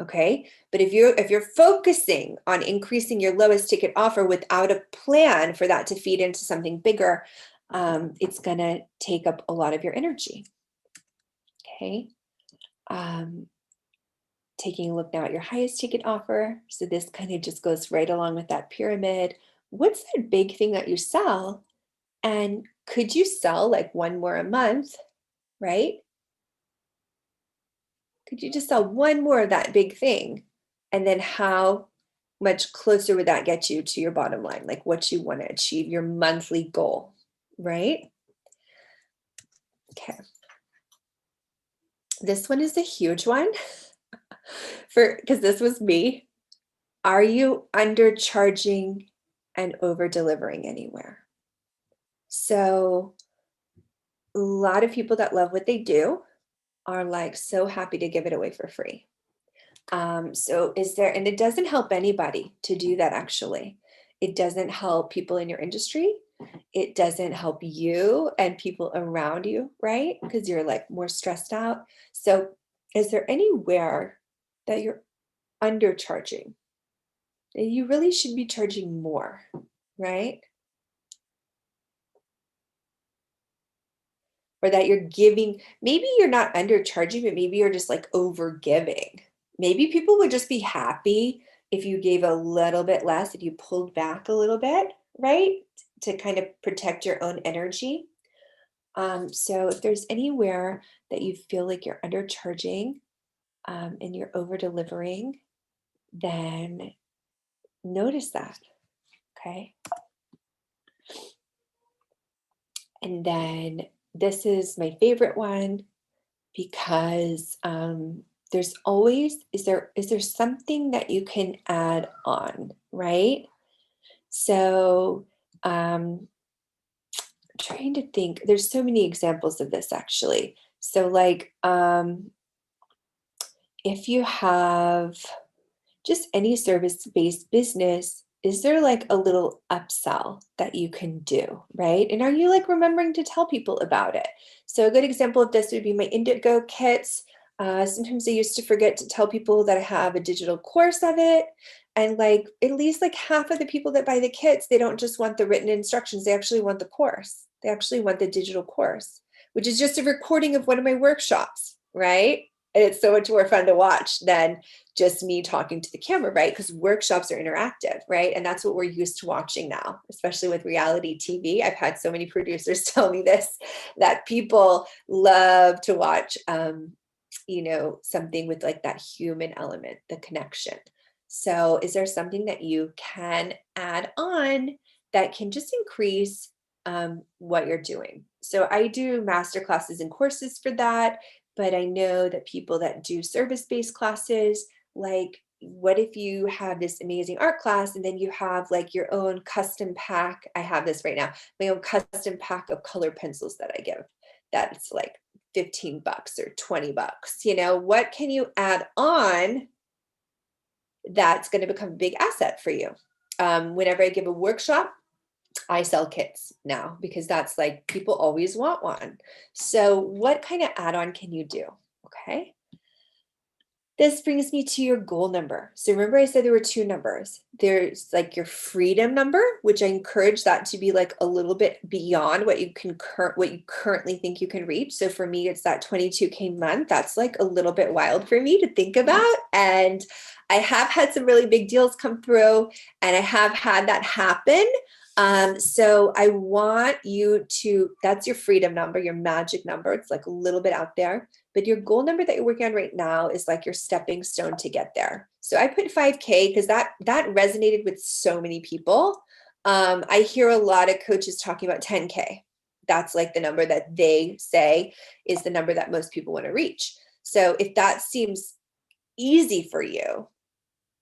Okay. But if you're focusing on increasing your lowest ticket offer without a plan for that to feed into something bigger, it's going to take up a lot of your energy. Okay. Um, Taking a look now at your highest ticket offer. So this kind of just goes right along with that pyramid. What's that big thing that you sell? And could you sell like one more a month, right? Could you just sell one more of that big thing? And then how much closer would that get you to your bottom line? Like what you want to achieve, your monthly goal, right? Okay. This one is a huge one because this was me. Are you undercharging and over delivering anywhere? So a lot of people that love what they do are like so happy to give it away for free. So is there, and it doesn't help anybody to do that actually. It doesn't help people in your industry. It doesn't help you and people around you, right? Because you're like more stressed out. So is there anywhere that you're undercharging? That you really should be charging more, right? Or that you're giving, maybe you're not undercharging, but maybe you're just like over giving. Maybe people would just be happy if you gave a little bit less, if you pulled back a little bit, right? To kind of protect your own energy. So if there's anywhere that you feel like you're undercharging and you're over delivering, then notice that. Okay. And then this is my favorite one because there's always, is there something that you can add on, right? So trying to think, there's so many examples of this actually. So like if you have just any service-based business, is there like a little upsell that you can do, right? And are you like remembering to tell people about it? So a good example of this would be my Indigo kits. Sometimes I used to forget to tell people that I have a digital course of it. And like at least like half of the people that buy the kits, they don't just want the written instructions, they actually want the course. They actually want the digital course, which is just a recording of one of my workshops, right? And it's so much more fun to watch than just me talking to the camera, right? Because workshops are interactive, right? And that's what we're used to watching now, especially with reality TV. I've had so many producers tell me this, that people love to watch, something with like that human element, the connection. So, is there something that you can add on that can just increase what you're doing? So, I do master classes and courses for that, but I know that people that do service-based classes, like, what if you have this amazing art class and then you have like your own custom pack? I have this right now, my own custom pack of color pencils that I give. That's like $15 or $20. What can you add on that's going to become a big asset for you? Whenever I give a workshop, I sell kits now because that's like people always want one. So, what kind of add on can you do? Okay. This brings me to your goal number. So remember I said there were two numbers. There's like your freedom number, which I encourage that to be like a little bit beyond what you currently think you can reach. So for me, it's that 22K month. That's like a little bit wild for me to think about. And I have had some really big deals come through and I have had that happen. So I want you to, that's your freedom number, your magic number. It's like a little bit out there. But your goal number that you're working on right now is like your stepping stone to get there. So I put 5K because that resonated with so many people. I hear a lot of coaches talking about 10K. That's like the number that they say is the number that most people want to reach. So if that seems easy for you,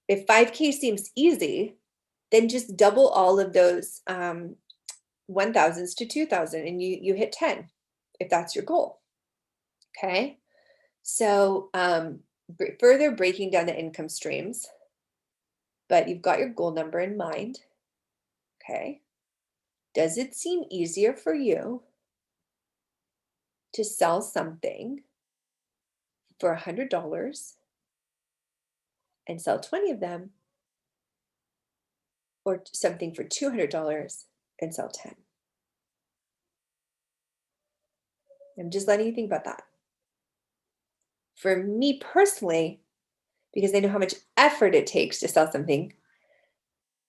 if 5K seems easy, then just double all of those 1,000s to 2,000 and you hit 10 if that's your goal. Okay. So, further breaking down the income streams, but you've got your goal number in mind. Okay. Does it seem easier for you to sell something for $100 and sell 20 of them, or something for $200 and sell 10? I'm just letting you think about that. For me personally, because I know how much effort it takes to sell something,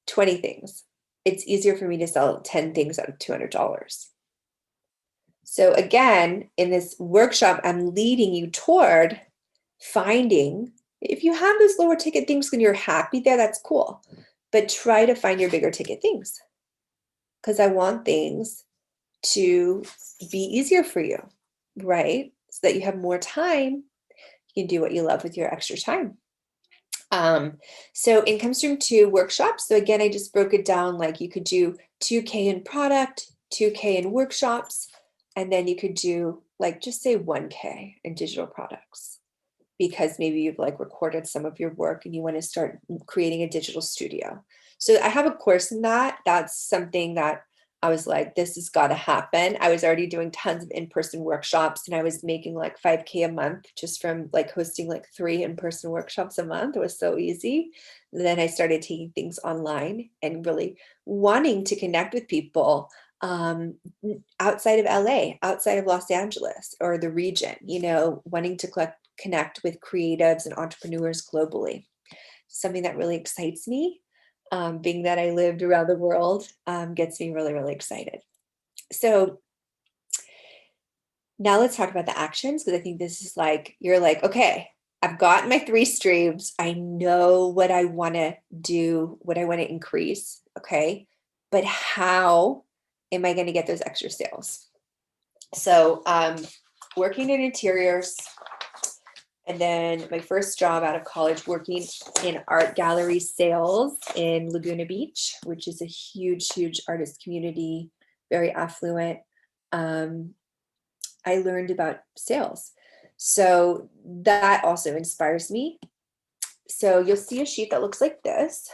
20 things, it's easier for me to sell 10 things out of $200. So again, in this workshop, I'm leading you toward finding, if you have those lower ticket things when you're happy there, that's cool. But try to find your bigger ticket things because I want things to be easier for you, right? So that you have more time, you can do what you love with your extra time. So income stream 2 workshops. So again, I just broke it down like you could do 2K in product, 2K in workshops, and then you could do like just say 1K in digital products because maybe you've like recorded some of your work and you want to start creating a digital studio. So I have a course in that. That's something that I was like, this has got to happen. I was already doing tons of in-person workshops and I was making like 5K a month just from like hosting like 3 in-person workshops a month. It was so easy. Then I started taking things online and really wanting to connect with people outside of LA, outside of Los Angeles or the region, wanting to connect with creatives and entrepreneurs globally. Something that really excites me, being that I lived around the world, gets me really, really excited. So now let's talk about the actions because I think this is like, you're like, okay, I've got my 3 streams. I know what I want to do, what I want to increase. Okay. But how am I going to get those extra sales? So, working in interiors, and then my first job out of college working in art gallery sales in Laguna Beach, which is a huge, huge artist community, very affluent. I learned about sales. So that also inspires me. So you'll see a sheet that looks like this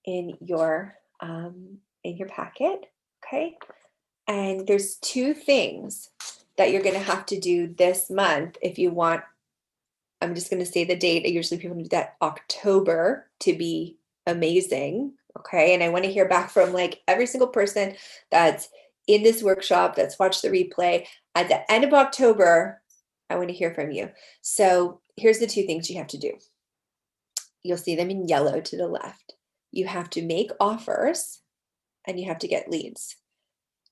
in your packet. Okay. And there's 2 things that you're going to have to do this month if you want. I'm just going to say the date. Usually people do that October to be amazing. Okay. And I want to hear back from like every single person that's in this workshop, that's watched the replay. At the end of October, I want to hear from you. So here's the two things you have to do. You'll see them in yellow to the left. You have to make offers and you have to get leads.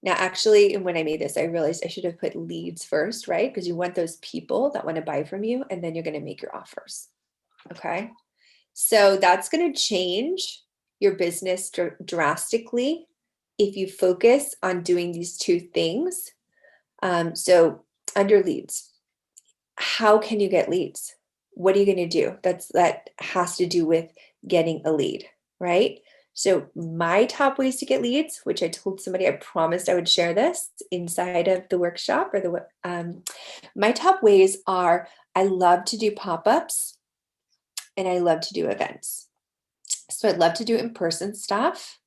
Now, actually, when I made this, I realized I should have put leads first, right? Because you want those people that want to buy from you, and then you're going to make your offers. Okay. So that's going to change your business drastically if you focus on doing these two things. So under leads, how can you get leads? What are you going to do? That has to do with getting a lead, right? So my top ways to get leads, which I told somebody I promised I would share this inside of the workshop or my top ways are I love to do pop-ups and I love to do events. So I'd love to do in-person stuff.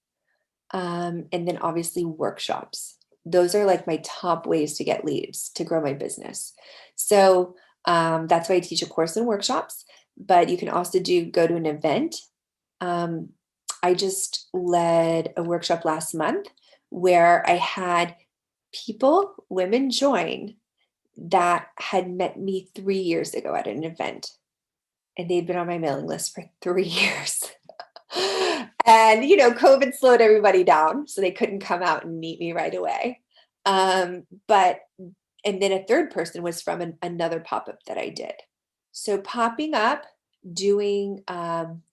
And then obviously workshops. Those are like my top ways to get leads to grow my business. So that's why I teach a course in workshops, but you can also go to an event. I just led a workshop last month where I had women join that had met me 3 years ago at an event. And they'd been on my mailing list for 3 years. And, COVID slowed everybody down, so they couldn't come out and meet me right away. And then a third person was from another pop-up that I did. So popping up, doing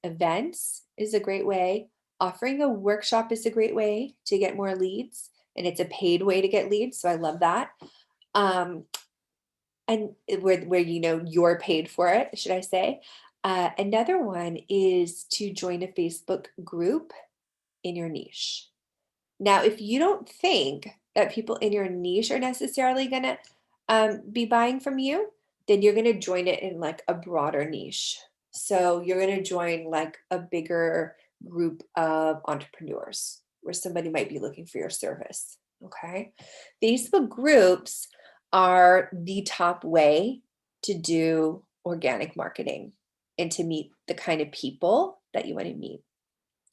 events is a great way. Offering a workshop is a great way to get more leads, and it's a paid way to get leads. So I love that. And where you're paid for it, should I say. Another one is to join a Facebook group in your niche. Now, if you don't think that people in your niche are necessarily going to be buying from you, then you're going to join it in like a broader niche. So you're going to join like a bigger group of entrepreneurs where somebody might be looking for your service. Okay. Facebook groups are the top way to do organic marketing and to meet the kind of people that you want to meet.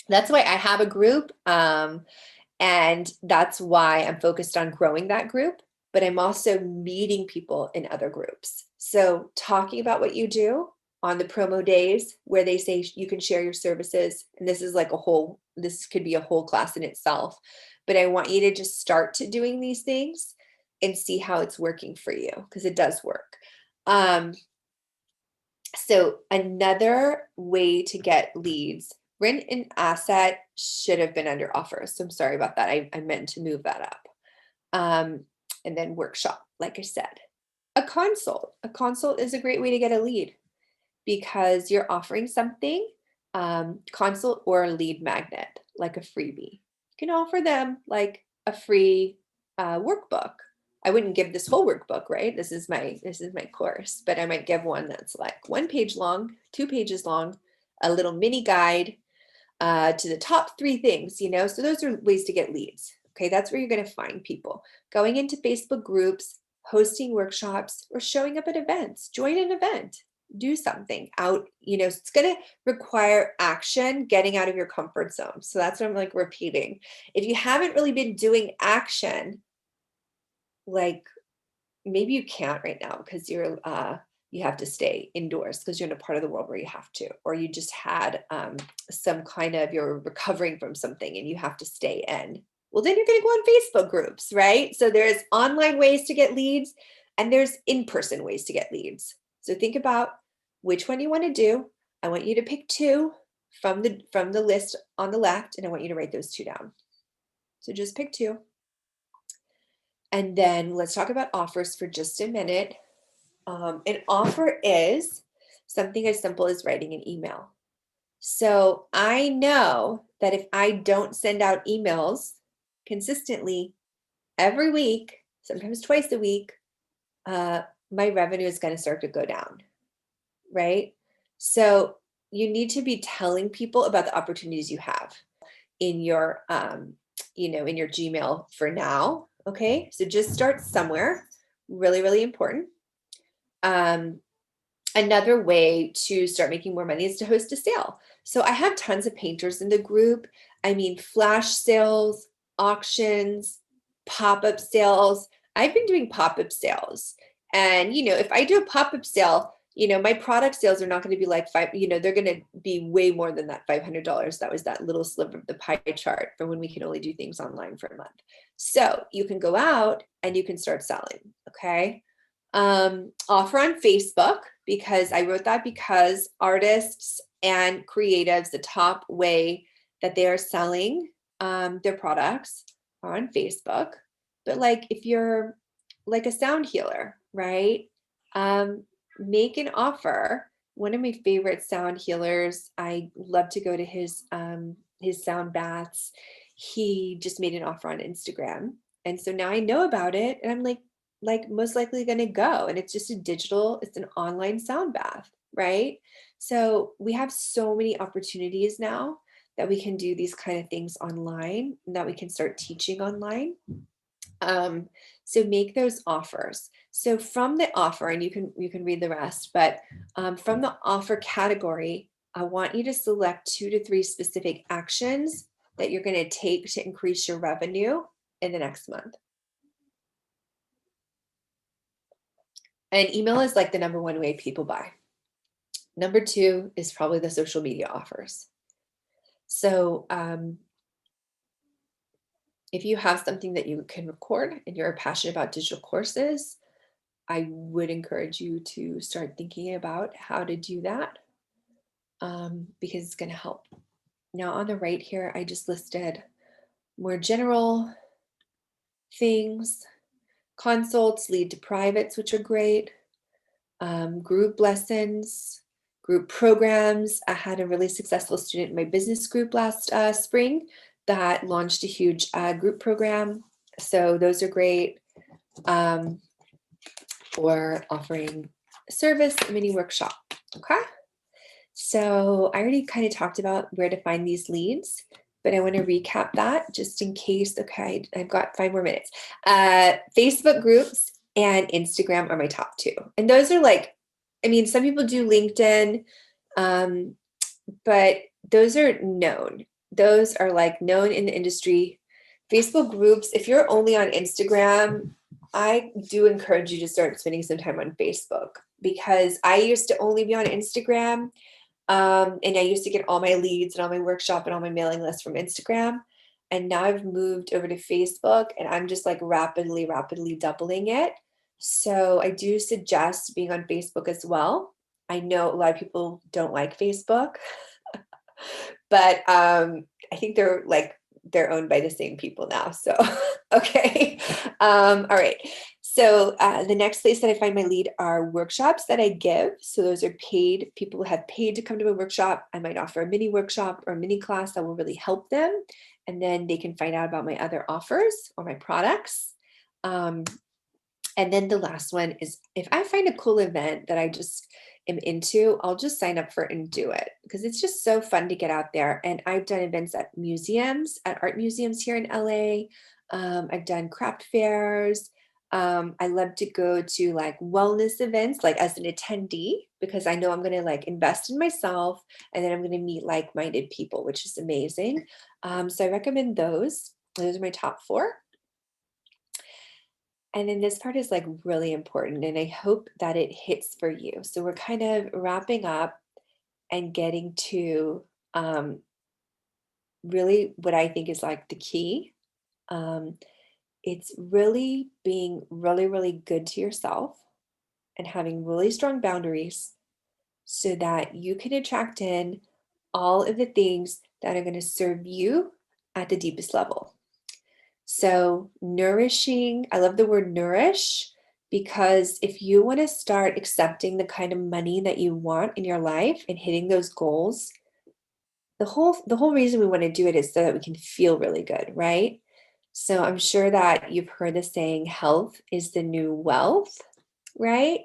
That's why I have a group. And that's why I'm focused on growing that group, but I'm also meeting people in other groups. So talking about what you do on the promo days where they say you can share your services. And this is like this could be a whole class in itself, but I want you to just start to doing these things and see how it's working for you, because it does work. So another way to get leads, rent an asset should have been under offers. So I'm sorry about that. I meant to move that up. And then workshop, like I said. A consult. A consult is a great way to get a lead because you're offering something, consult or a lead magnet, like a freebie. You can offer them like a free workbook. I wouldn't give this whole workbook, right? This is my course, but I might give one that's like 1 page long, 2 pages long, a little mini guide to the top 3 things, So those are ways to get leads. Okay, that's where you're going to find people. Going into Facebook groups, hosting workshops, or showing up at events. Join an event. Do something out, it's going to require action, getting out of your comfort zone. So that's what I'm like repeating. If you haven't really been doing action, like maybe you can't right now because you have to stay indoors because you're in a part of the world where you have to, or you just had some kind of, you're recovering from something and you have to stay in. Well, then you're going to go on Facebook groups, right? So there's online ways to get leads and there's in-person ways to get leads. So think about which one you want to do. I want you to pick 2 from the list on the left, and I want you to write those 2 down. So just pick 2. And then let's talk about offers for just a minute. An offer is something as simple as writing an email. So I know that if I don't send out emails consistently every week, sometimes twice a week, my revenue is going to start to go down, right? So you need to be telling people about the opportunities you have in your, in your Gmail for now. Okay, so just start somewhere. Really, really important. Another way to start making more money is to host a sale. So I have tons of painters in the group. I mean, flash sales, auctions, pop-up sales. I've been doing pop-up sales And, if I do a pop-up sale, my product sales are not going to be like they're going to be way more than that $500. That was that little sliver of the pie chart for when we can only do things online for a month. So you can go out and you can start selling. Okay. Offer on Facebook, because I wrote that because artists and creatives, the top way that they are selling their products are on Facebook. But like if you're like a sound healer, right? Um, Make an offer. One of my favorite sound healers, I love to go to his sound baths. He just made an offer on Instagram. And so now I know about it and I'm like most likely going to go. And it's just it's an online sound bath, right? So we have so many opportunities now that we can do these kind of things online and that we can start teaching online. Um, so make those offers. So from the offer, and you can read the rest, but from the offer category, I want you to select 2 to 3 specific actions that you're going to take to increase your revenue in the next month. And email is like the number one way people buy. Number 2 is probably the social media offers. So if you have something that you can record and you're passionate about digital courses, I would encourage you to start thinking about how to do that because it's going to help. Now, on the right here, I just listed more general things. Consults lead to privates, which are great. Group lessons, group programs. I had a really successful student in my business group last spring that launched a huge group program. So those are great. Or offering a service, a mini workshop. Okay. So I already kind of talked about where to find these leads, but I want to recap that just in case. Okay, I've got 5 more minutes. Facebook groups and Instagram are my top 2. And those are some people do LinkedIn, but those are known. Those are like known in the industry. Facebook groups, if you're only on Instagram, I do encourage you to start spending some time on Facebook, because I used to only be on Instagram. And I used to get all my leads and all my workshop and all my mailing lists from Instagram. And now I've moved over to Facebook and I'm just like rapidly doubling it. So I do suggest being on Facebook as well. I know a lot of people don't like Facebook, but I think they're owned by the same people now. So, okay. All right. So the next place that I find my lead are workshops that I give. So those are paid. People who have paid to come to a workshop. I might offer a mini workshop or a mini class that will really help them. And then they can find out about my other offers or my products. And then the last one is if I find a cool event that I just am into, I'll just sign up for it and do it because it's just so fun to get out there. And I've done events at museums, at art museums here in LA. I've done craft fairs. I love to go to like wellness events, like as an attendee, because I know I'm going to like invest in myself and then I'm going to meet like-minded people, which is amazing. So I recommend those. Those are my top 4. And then this part is like really important, and I hope that it hits for you. So we're kind of wrapping up and getting to really what I think is like the key. Um, it's really being really good to yourself and having really strong boundaries so that you can attract in all of the things that are going to serve you at the deepest level. So nourishing, I love the word nourish, because if you want to start accepting the kind of money that you want in your life and hitting those goals, the whole reason we want to do it is so that we can feel really good, right? So I'm sure that you've heard the saying, health is the new wealth, right?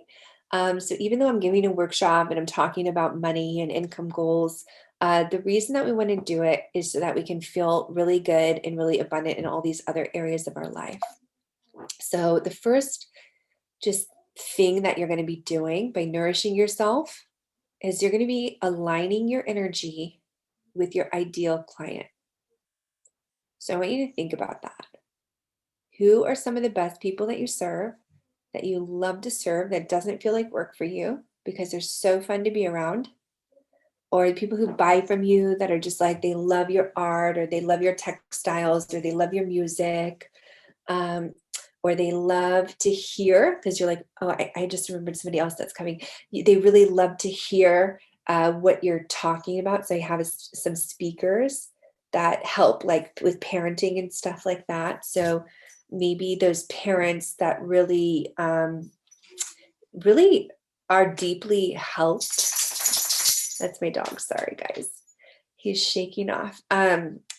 So even though I'm giving a workshop and I'm talking about money and income goals, the reason that we want to do it is so that we can feel really good and really abundant in all these other areas of our life. So the first just thing that you're going to be doing by nourishing yourself is you're going to be aligning your energy with your ideal client. So I want you to think about that. Who are some of the best people that you serve? that you love to serve that doesn't feel like work for you because they're so fun to be around, or people who buy from you that are just like they love your art or they love your textiles or they love your music, um, or they love to hear because you're like, oh, I just remembered somebody else that's coming. They really love to hear what you're talking about. So I have some speakers that help like with parenting and stuff like that. So maybe those parents that really are deeply helped. That's my dog. Sorry, guys. He's shaking off.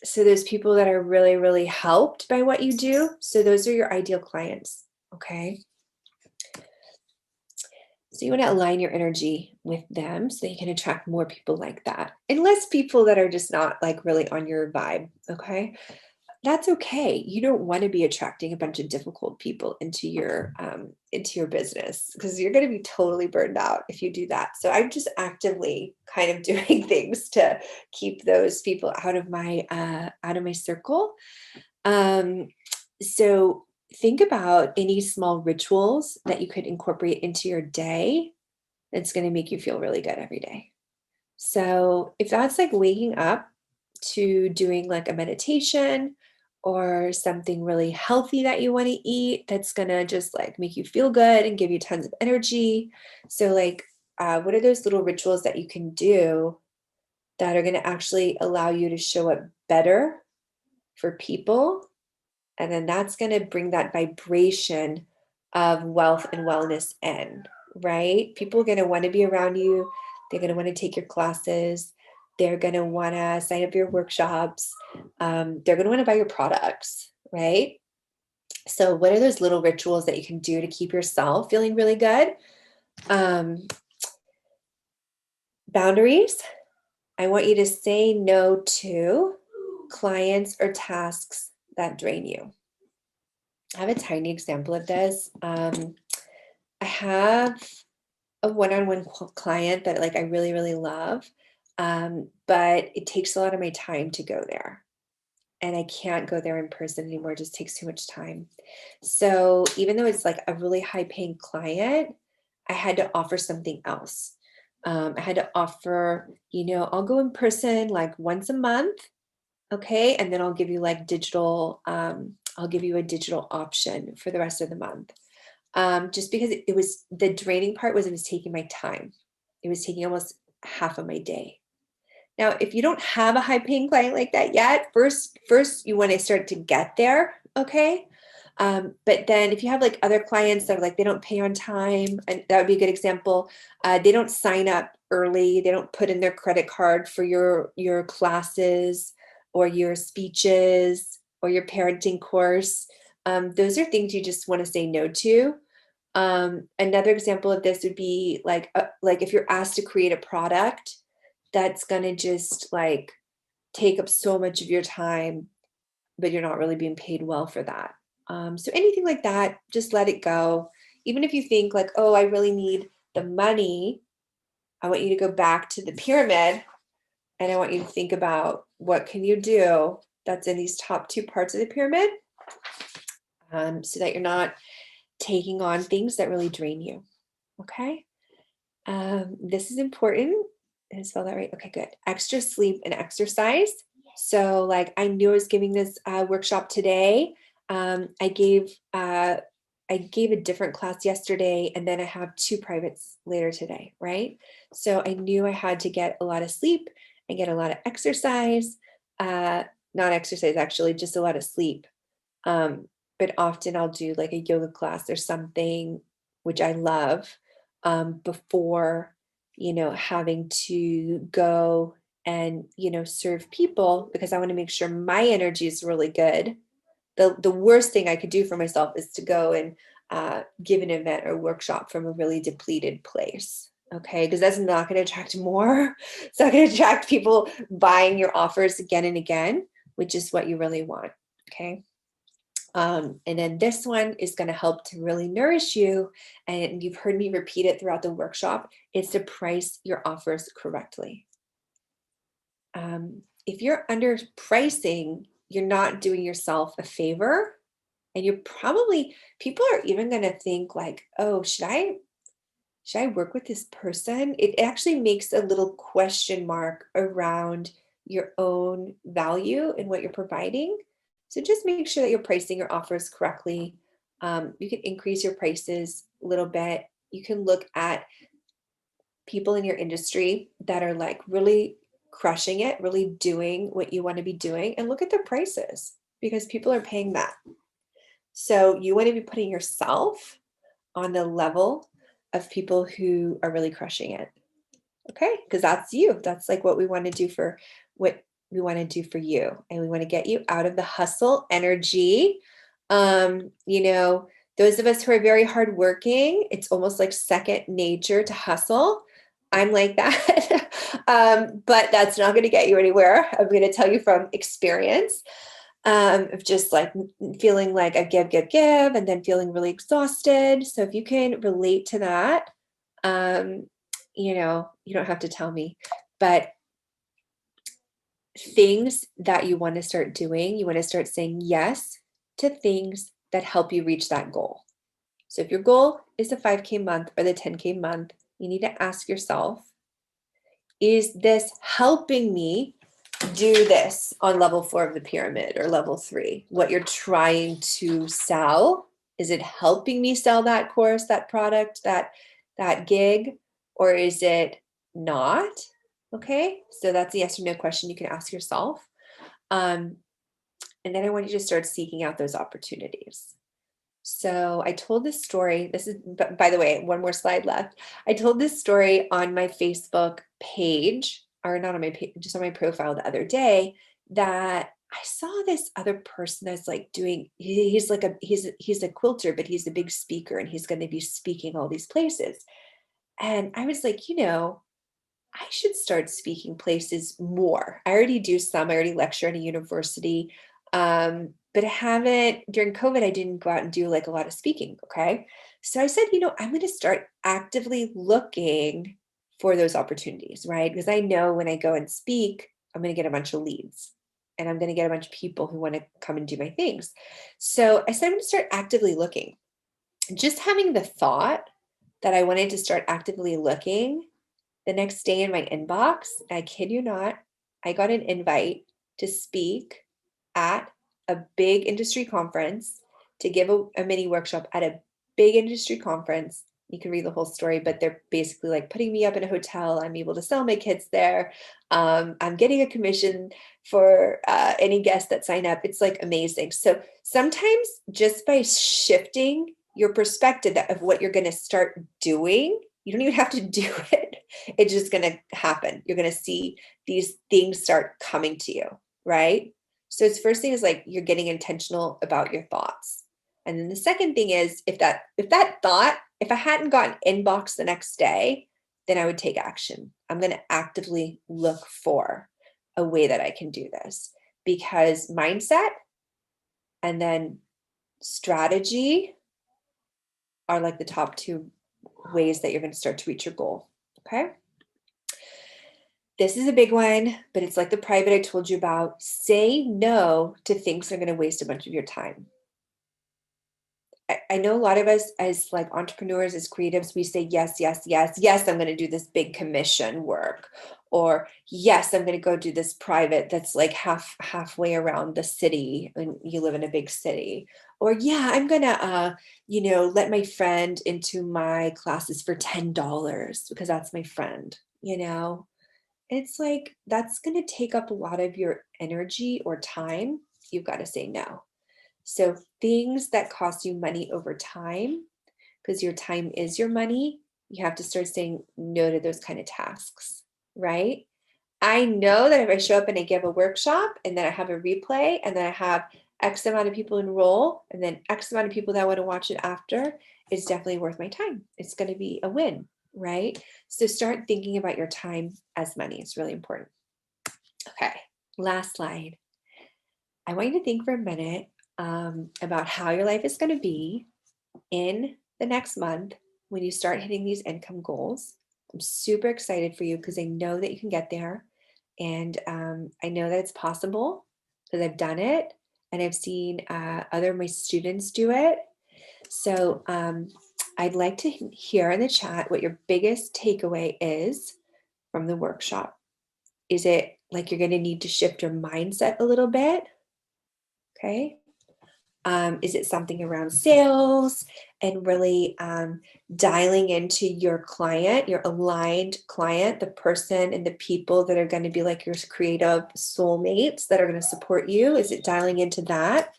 So there's people that are really, really helped by what you do. So those are your ideal clients. Okay. So you want to align your energy with them so that you can attract more people like that and less people that are just not like really on your vibe. Okay. That's okay. You don't want to be attracting a bunch of difficult people into your business because you're going to be totally burned out if you do that. So I'm just actively kind of doing things to keep those people out of my circle. Um, so think about any small rituals that you could incorporate into your day that's going to make you feel really good every day. So if that's like waking up to doing like a meditation or something really healthy that you want to eat that's going to just like make you feel good and give you tons of energy. So like what are those little rituals that you can do that are going to actually allow you to show up better for people, and then that's going to bring that vibration of wealth and wellness in, right? People are going to want to be around you. They're going to want to take your classes. They're going to want to sign up for your workshops. They're going to want to buy your products, right? So, what are those little rituals that you can do to keep yourself feeling really good? Um, Boundaries. I want you to say no to clients or tasks that drain you. I have a tiny example of this. I have a one-on-one client that like I really, really love, but it takes a lot of my time to go there, and I can't go there in person anymore. It just takes too much time. So even though it's like a really high-paying client, I had to offer something else. I had to offer, I'll go in person like once a month, okay, and then I'll give you like digital. I'll give you a digital option for the rest of the month, just because it was the draining part was it was taking my time. It was taking almost half of my day. Now, if you don't have a high paying client like that yet, first you want to start to get there, okay? But then if you have like other clients that are like they don't pay on time, and that would be a good example. They don't sign up early. They don't put in their credit card for your classes or your speeches or your parenting course. Those are things you just want to say no to. Another example of this would be like if you're asked to create a product that's going to just like take up so much of your time, but you're not really being paid well for that. So anything like that, just let it go. Even if you think like, oh, I really need the money, I want you to go back to the pyramid and I want you to think about what can you do that's in these top two parts of the pyramid, so that you're not taking on things that really drain you. Okay. This is important. Did I spell that right? Okay, good. Extra sleep and exercise. So, like, I knew I was giving this workshop today. I gave a different class yesterday, and then I have two privates later today, right? So I knew I had to get a lot of sleep and get a lot of exercise. Uh, Not exercise, actually, just a lot of sleep. Um, but often I'll do like a yoga class or something, which I love, before, having to go and, serve people because I want to make sure my energy is really good. The worst thing I could do for myself is to go and give an event or workshop from a really depleted place. Okay, because that's not going to attract more. It's not going to attract people buying your offers again and again, which is what you really want. Okay. And then this one is going to help to really nourish you. And you've heard me repeat it throughout the workshop. It's to price your offers correctly. If you're underpricing, you're not doing yourself a favor. And you're probably, people are even going to think like, oh, should I work with this person? It actually makes a little question mark around your own value and what you're providing. So just make sure that you're pricing your offers correctly. You can increase your prices a little bit. You can look at people in your industry that are like really crushing it, really doing what you want to be doing, and look at their prices because people are paying that. So you want to be putting yourself on the level of people who are really crushing it. Okay? Because that's you. That's like what we want to do for what we want to do for you. And we want to get you out of the hustle energy. You know, those of us who are very hardworking, it's almost like second nature to hustle. I'm like that. But that's not going to get you anywhere. I'm going to tell you from experience of just like feeling like I give, and then feeling really exhausted. So if you can relate to that, um, you know, you don't have to tell me, but things that you want to start doing, you want to start saying yes to things that help you reach that goal. So if your goal is the 5K month or the 10K month, you need to ask yourself, is this helping me do this on level 4 of the pyramid or level 3? What you're trying to sell, is it helping me sell that course, that product, that gig, or is it not? Okay, so that's a yes or no question you can ask yourself. And then I want you to start seeking out those opportunities. So I told this story. This is, by the way, one more slide left. I told this story on my Facebook page, or not on my page, just on my profile the other day, that I saw this other person that's like doing, he's like he's a quilter, but he's a big speaker and he's going to be speaking all these places. And I was like, I should start speaking places more. I already do some. I already lecture at a university. But I haven't, during COVID, I didn't go out and do like a lot of speaking. Okay. So I said, I'm going to start actively looking for those opportunities, right? Because I know when I go and speak, I'm going to get a bunch of leads and I'm going to get a bunch of people who want to come and do my things. So I said, I'm going to start actively looking. Just having the thought that I wanted to start actively looking, the next day in my inbox, I kid you not, I got an invite to speak at a big industry conference, to give a mini workshop at a big industry conference. You can read the whole story, but they're basically like putting me up in a hotel. I'm able to sell my kids there. I'm getting a commission for any guests that sign up. It's like amazing. So sometimes just by shifting your perspective of what you're going to start doing, you don't even have to do it. It's just going to happen. You're going to see these things start coming to you, right? So its first thing is like you're getting intentional about your thoughts. And then the second thing is if I hadn't gotten inbox the next day, then I would take action. I'm going to actively look for a way that I can do this, because mindset and then strategy are like the top two ways that you're going to start to reach your goal. Okay. This is a big one, but it's like the private I told you about. Say no to things that are going to waste a bunch of your time. I know a lot of us as like entrepreneurs, as creatives, we say, yes, yes, yes, yes, I'm going to do this big commission work. Or yes, I'm going to go do this private that's like halfway around the city and you live in a big city. Or yeah, I'm going to, let my friend into my classes for $10 because that's my friend. It's like that's going to take up a lot of your energy or time. You've got to say no. So things that cost you money over time, because your time is your money, you have to start saying no to those kind of tasks, right? I know that if I show up and I give a workshop and then I have a replay and then I have X amount of people enroll and then X amount of people that want to watch it after, it's definitely worth my time. It's going to be a win, right? So start thinking about your time as money. It's really important. Okay, last slide. I want you to think for a minute about how your life is going to be in the next month when you start hitting these income goals. I'm super excited for you because I know that you can get there. And I know that it's possible because I've done it. and I've seen other my students do it. So I'd like to hear in the chat what your biggest takeaway is from the workshop. Is it like you're going to need to shift your mindset a little bit? Okay. Is it something around sales and really dialing into your client, your aligned client, the person and the people that are going to be like your creative soulmates that are going to support you? Is it dialing into that?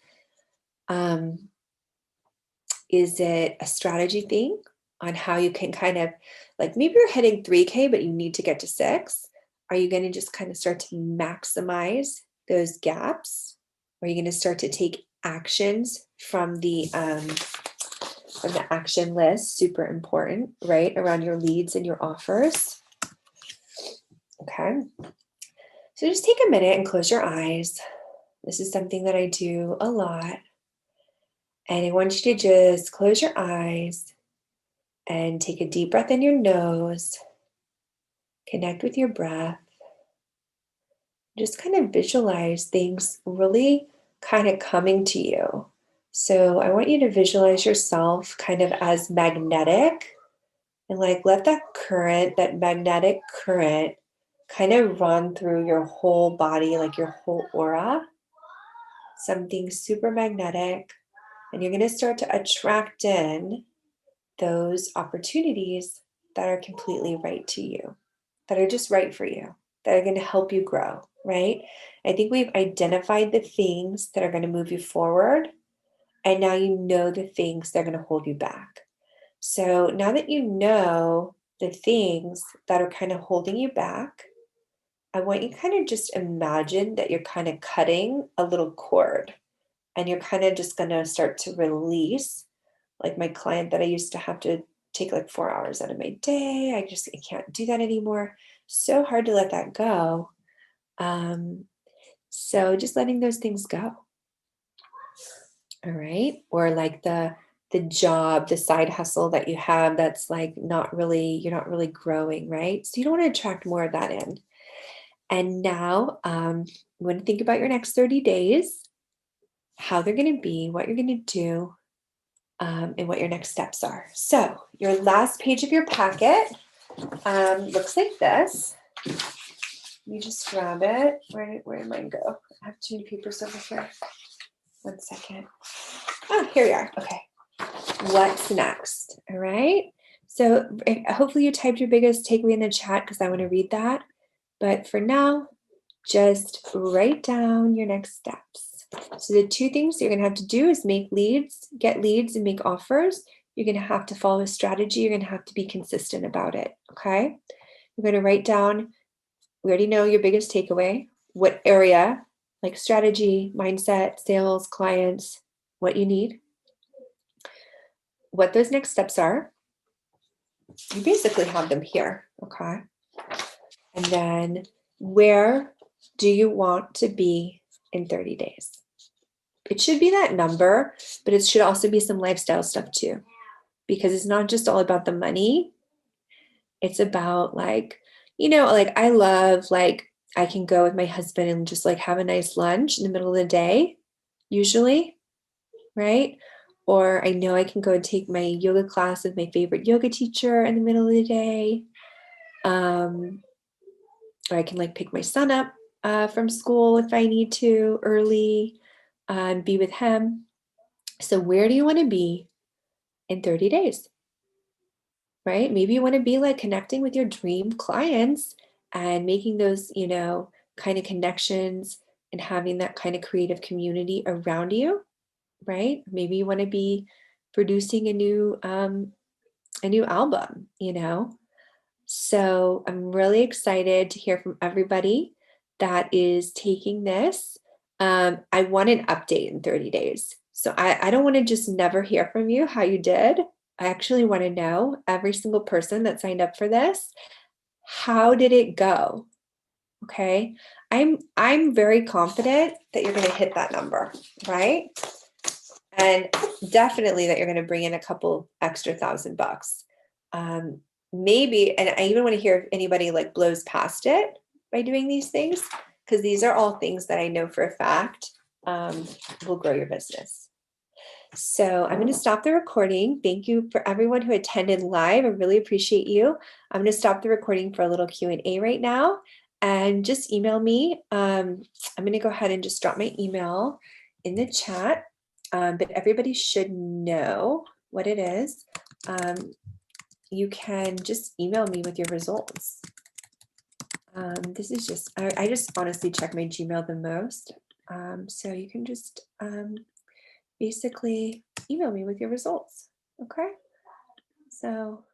Is it a strategy thing on how you can kind of like maybe you're hitting 3K, but you need to get to 6? Are you going to just kind of start to maximize those gaps? Are you going to start to take actions from the action list? Super important, right? Around your leads and your offers. Okay. So just take a minute and close your eyes. This is something that I do a lot. And I want you to just close your eyes and take a deep breath in your nose. Connect with your breath. Just kind of visualize things really kind of coming to you. So I want you to visualize yourself kind of as magnetic and like let that current, that magnetic current kind of run through your whole body, like your whole aura. Something super magnetic. And you're going to start to attract in those opportunities that are completely right to you, that are just right for you, that are going to help you grow, right? I think we've identified the things that are going to move you forward. And now you know the things that are going to hold you back. So now that you know the things that are kind of holding you back, I want you to kind of just imagine that you're kind of cutting a little cord and you're kind of just going to start to release. Like my client that I used to have to take like 4 hours out of my day. I can't do that anymore. So hard to let that go. So just letting those things go. All right. Or like the job, the side hustle that you have that's like you're not really growing, right? So you don't want to attract more of that in. And now you want to think about your next 30 days, how they're going to be, what you're going to do, and what your next steps are. So your last page of your packet looks like this. You just grab it. Where did mine go? I have too many papers over here. 1 second. Oh, here we are. Okay. What's next? All right. So hopefully you typed your biggest takeaway in the chat because I want to read that. But for now, just write down your next steps. So the 2 things you're going to have to do is get leads and make offers. You're going to have to follow a strategy. You're going to have to be consistent about it. Okay. You're going to write down, we already know your biggest takeaway, what area, like strategy, mindset, sales, clients, what you need, what those next steps are. You basically have them here. Okay. And then where do you want to be in 30 days? It should be that number, but it should also be some lifestyle stuff too, because it's not just all about the money. It's about like I love, like, I can go with my husband and just like have a nice lunch in the middle of the day, usually, right? Or I know I can go and take my yoga class with my favorite yoga teacher in the middle of the day. Or I can like pick my son up from school if I need to early, be with him. So where do you want to be in 30 days? Right? Maybe you want to be like connecting with your dream clients and making those, kind of connections and having that kind of creative community around you, right? Maybe you want to be producing a new album, So I'm really excited to hear from everybody that is taking this. I want an update in 30 days. So I don't want to just never hear from you how you did. I actually want to know, every single person that signed up for this, how did it go? Okay. I'm very confident that you're going to hit that number, right? And definitely that you're going to bring in a couple extra $1,000. Maybe, and I even want to hear if anybody like blows past it by doing these things, because these are all things that I know for a fact will grow your business. So I'm going to stop the recording. Thank you for everyone who attended live. I really appreciate you. I'm going to stop the recording for a little Q&A right now, and just email me. I'm going to go ahead and just drop my email in the chat, but everybody should know what it is. You can just email me with your results. This is just, I just honestly check my Gmail the most. So you can just basically email me with your results. Okay. So